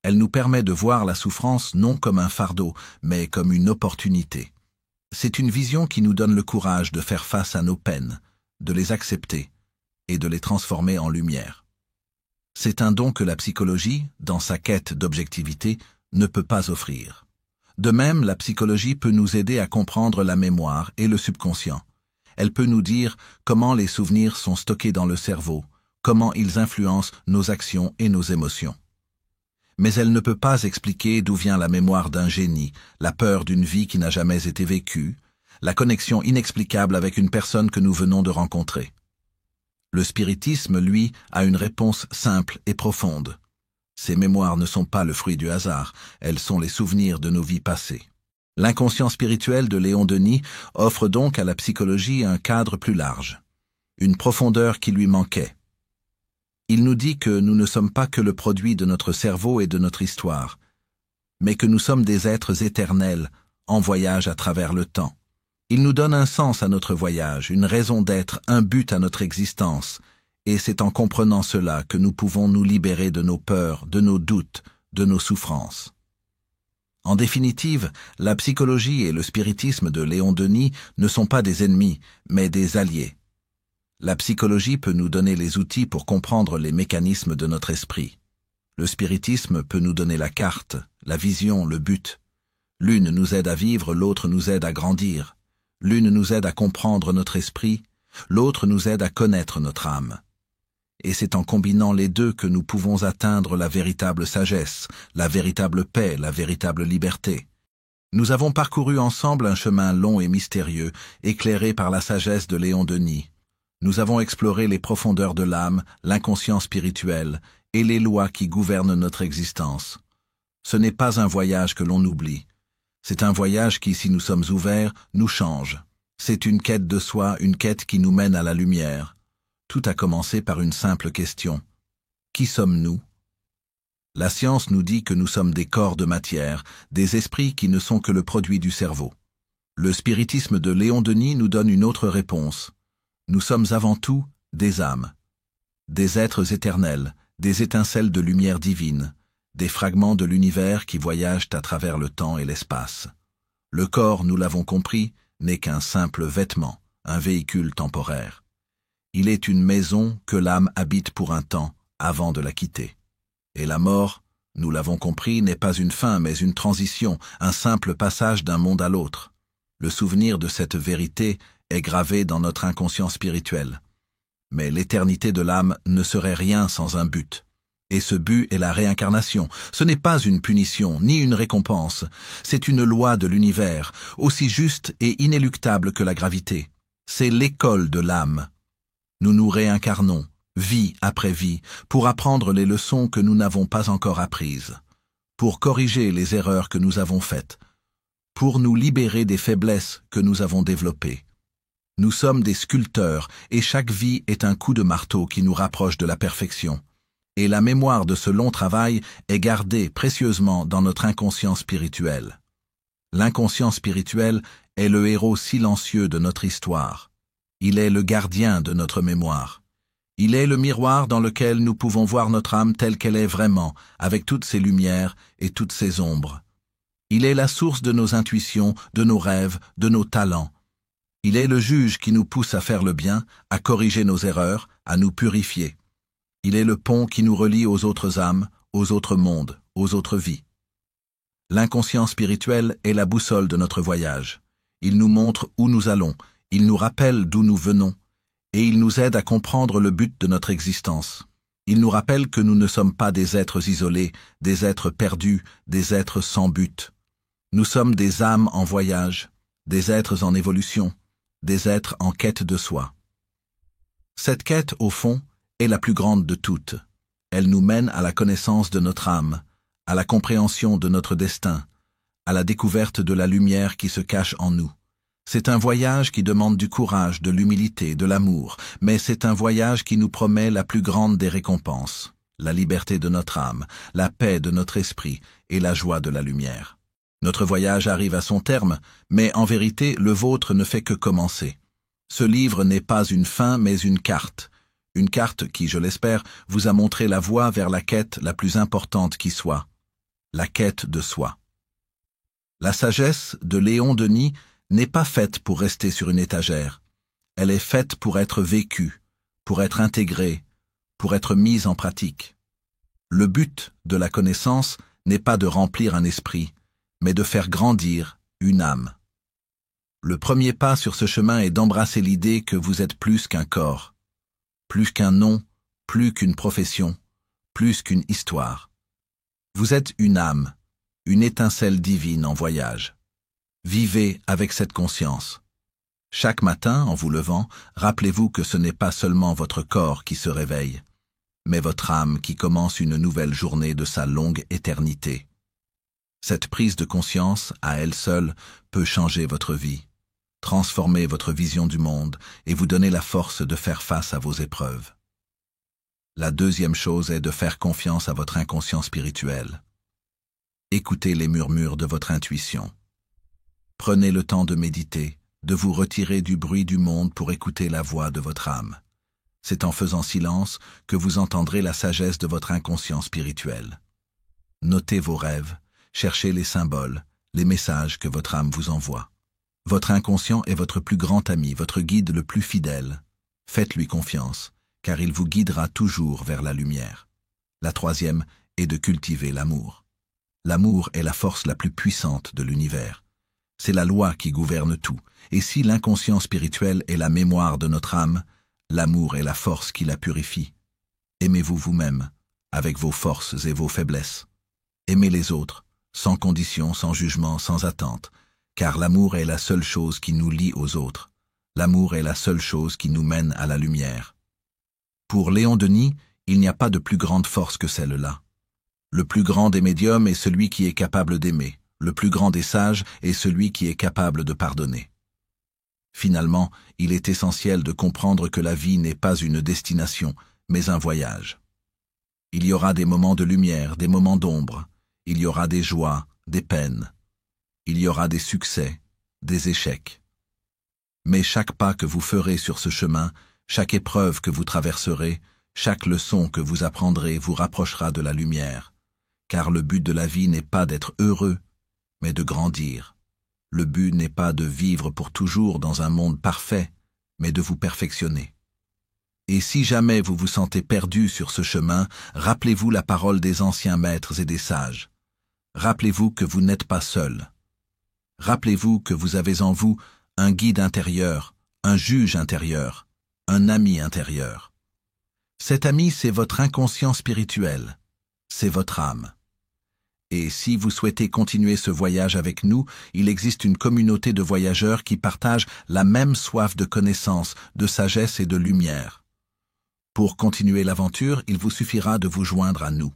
Speaker 1: Elle nous permet de voir la souffrance non comme un fardeau, mais comme une opportunité. C'est une vision qui nous donne le courage de faire face à nos peines, de les accepter et de les transformer en lumière. C'est un don que la psychologie, dans sa quête d'objectivité, ne peut pas offrir. De même, la psychologie peut nous aider à comprendre la mémoire et le subconscient. Elle peut nous dire comment les souvenirs sont stockés dans le cerveau, comment ils influencent nos actions et nos émotions. Mais elle ne peut pas expliquer d'où vient la mémoire d'un génie, la peur d'une vie qui n'a jamais été vécue, la connexion inexplicable avec une personne que nous venons de rencontrer. Le spiritisme, lui, a une réponse simple et profonde. Ces mémoires ne sont pas le fruit du hasard, elles sont les souvenirs de nos vies passées. L'inconscient spirituel de Léon Denis offre donc à la psychologie un cadre plus large, une profondeur qui lui manquait. Il nous dit que nous ne sommes pas que le produit de notre cerveau et de notre histoire, mais que nous sommes des êtres éternels, en voyage à travers le temps. Il nous donne un sens à notre voyage, une raison d'être, un but à notre existence, et c'est en comprenant cela que nous pouvons nous libérer de nos peurs, de nos doutes, de nos souffrances. En définitive, la psychologie et le spiritisme de Léon Denis ne sont pas des ennemis, mais des alliés. La psychologie peut nous donner les outils pour comprendre les mécanismes de notre esprit. Le spiritisme peut nous donner la carte, la vision, le but. L'une nous aide à vivre, l'autre nous aide à grandir. L'une nous aide à comprendre notre esprit, l'autre nous aide à connaître notre âme. Et c'est en combinant les deux que nous pouvons atteindre la véritable sagesse, la véritable paix, la véritable liberté. Nous avons parcouru ensemble un chemin long et mystérieux, éclairé par la sagesse de Léon Denis. Nous avons exploré les profondeurs de l'âme, l'inconscient spirituel et les lois qui gouvernent notre existence. Ce n'est pas un voyage que l'on oublie. C'est un voyage qui, si nous sommes ouverts, nous change. C'est une quête de soi, une quête qui nous mène à la lumière. Tout a commencé par une simple question. Qui sommes-nous? La science nous dit que nous sommes des corps de matière, des esprits qui ne sont que le produit du cerveau. Le spiritisme de Léon Denis nous donne une autre réponse. Nous sommes avant tout des âmes, des êtres éternels, des étincelles de lumière divine, des fragments de l'univers qui voyagent à travers le temps et l'espace. Le corps, nous l'avons compris, n'est qu'un simple vêtement, un véhicule temporaire. Il est une maison que l'âme habite pour un temps avant de la quitter. Et la mort, nous l'avons compris, n'est pas une fin mais une transition, un simple passage d'un monde à l'autre. Le souvenir de cette vérité est gravé dans notre inconscient spirituel. Mais l'éternité de l'âme ne serait rien sans un but. Et ce but est la réincarnation. Ce n'est pas une punition, ni une récompense. C'est une loi de l'univers, aussi juste et inéluctable que la gravité. C'est l'école de l'âme. Nous nous réincarnons, vie après vie, pour apprendre les leçons que nous n'avons pas encore apprises, pour corriger les erreurs que nous avons faites, pour nous libérer des faiblesses que nous avons développées. Nous sommes des sculpteurs et chaque vie est un coup de marteau qui nous rapproche de la perfection. Et la mémoire de ce long travail est gardée précieusement dans notre inconscient spirituel. L'inconscient spirituel est le héros silencieux de notre histoire. Il est le gardien de notre mémoire. Il est le miroir dans lequel nous pouvons voir notre âme telle qu'elle est vraiment, avec toutes ses lumières et toutes ses ombres. Il est la source de nos intuitions, de nos rêves, de nos talents. Il est le juge qui nous pousse à faire le bien, à corriger nos erreurs, à nous purifier. Il est le pont qui nous relie aux autres âmes, aux autres mondes, aux autres vies. L'inconscient spirituel est la boussole de notre voyage. Il nous montre où nous allons, il nous rappelle d'où nous venons, et il nous aide à comprendre le but de notre existence. Il nous rappelle que nous ne sommes pas des êtres isolés, des êtres perdus, des êtres sans but. Nous sommes des âmes en voyage, des êtres en évolution, des êtres en quête de soi. Cette quête, au fond, est la plus grande de toutes. Elle nous mène à la connaissance de notre âme, à la compréhension de notre destin, à la découverte de la lumière qui se cache en nous. C'est un voyage qui demande du courage, de l'humilité, de l'amour, mais c'est un voyage qui nous promet la plus grande des récompenses, la liberté de notre âme, la paix de notre esprit et la joie de la lumière. Notre voyage arrive à son terme, mais en vérité, le vôtre ne fait que commencer. Ce livre n'est pas une fin, mais une carte qui, je l'espère, vous a montré la voie vers la quête la plus importante qui soit, la quête de soi. La sagesse de Léon Denis n'est pas faite pour rester sur une étagère. Elle est faite pour être vécue, pour être intégrée, pour être mise en pratique. Le but de la connaissance n'est pas de remplir un esprit, mais de faire grandir une âme. Le premier pas sur ce chemin est d'embrasser l'idée que vous êtes plus qu'un corps, plus qu'un nom, plus qu'une profession, plus qu'une histoire. Vous êtes une âme, une étincelle divine en voyage. Vivez avec cette conscience. Chaque matin, en vous levant, rappelez-vous que ce n'est pas seulement votre corps qui se réveille, mais votre âme qui commence une nouvelle journée de sa longue éternité. Cette prise de conscience, à elle seule, peut changer votre vie, transformer votre vision du monde et vous donner la force de faire face à vos épreuves. La deuxième chose est de faire confiance à votre inconscient spirituel. Écoutez les murmures de votre intuition. Prenez le temps de méditer, de vous retirer du bruit du monde pour écouter la voix de votre âme. C'est en faisant silence que vous entendrez la sagesse de votre inconscient spirituel. Notez vos rêves, cherchez les symboles, les messages que votre âme vous envoie. Votre inconscient est votre plus grand ami, votre guide le plus fidèle. Faites-lui confiance, car il vous guidera toujours vers la lumière. La troisième est de cultiver l'amour. L'amour est la force la plus puissante de l'univers. C'est la loi qui gouverne tout, et si l'inconscient spirituel est la mémoire de notre âme, l'amour est la force qui la purifie. Aimez-vous vous-même, avec vos forces et vos faiblesses. Aimez les autres, sans condition, sans jugement, sans attente, car l'amour est la seule chose qui nous lie aux autres. L'amour est la seule chose qui nous mène à la lumière. Pour Léon Denis, il n'y a pas de plus grande force que celle-là. Le plus grand des médiums est celui qui est capable d'aimer. Le plus grand des sages est celui qui est capable de pardonner. Finalement, il est essentiel de comprendre que la vie n'est pas une destination, mais un voyage. Il y aura des moments de lumière, des moments d'ombre. Il y aura des joies, des peines. Il y aura des succès, des échecs. Mais chaque pas que vous ferez sur ce chemin, chaque épreuve que vous traverserez, chaque leçon que vous apprendrez vous rapprochera de la lumière. Car le but de la vie n'est pas d'être heureux, mais de grandir. Le but n'est pas de vivre pour toujours dans un monde parfait, mais de vous perfectionner. Et si jamais vous vous sentez perdu sur ce chemin, rappelez-vous la parole des anciens maîtres et des sages. Rappelez-vous que vous n'êtes pas seul. Rappelez-vous que vous avez en vous un guide intérieur, un juge intérieur, un ami intérieur. Cet ami, c'est votre inconscient spirituel, c'est votre âme. Et si vous souhaitez continuer ce voyage avec nous, il existe une communauté de voyageurs qui partagent la même soif de connaissance, de sagesse et de lumière. Pour continuer l'aventure, il vous suffira de vous joindre à nous.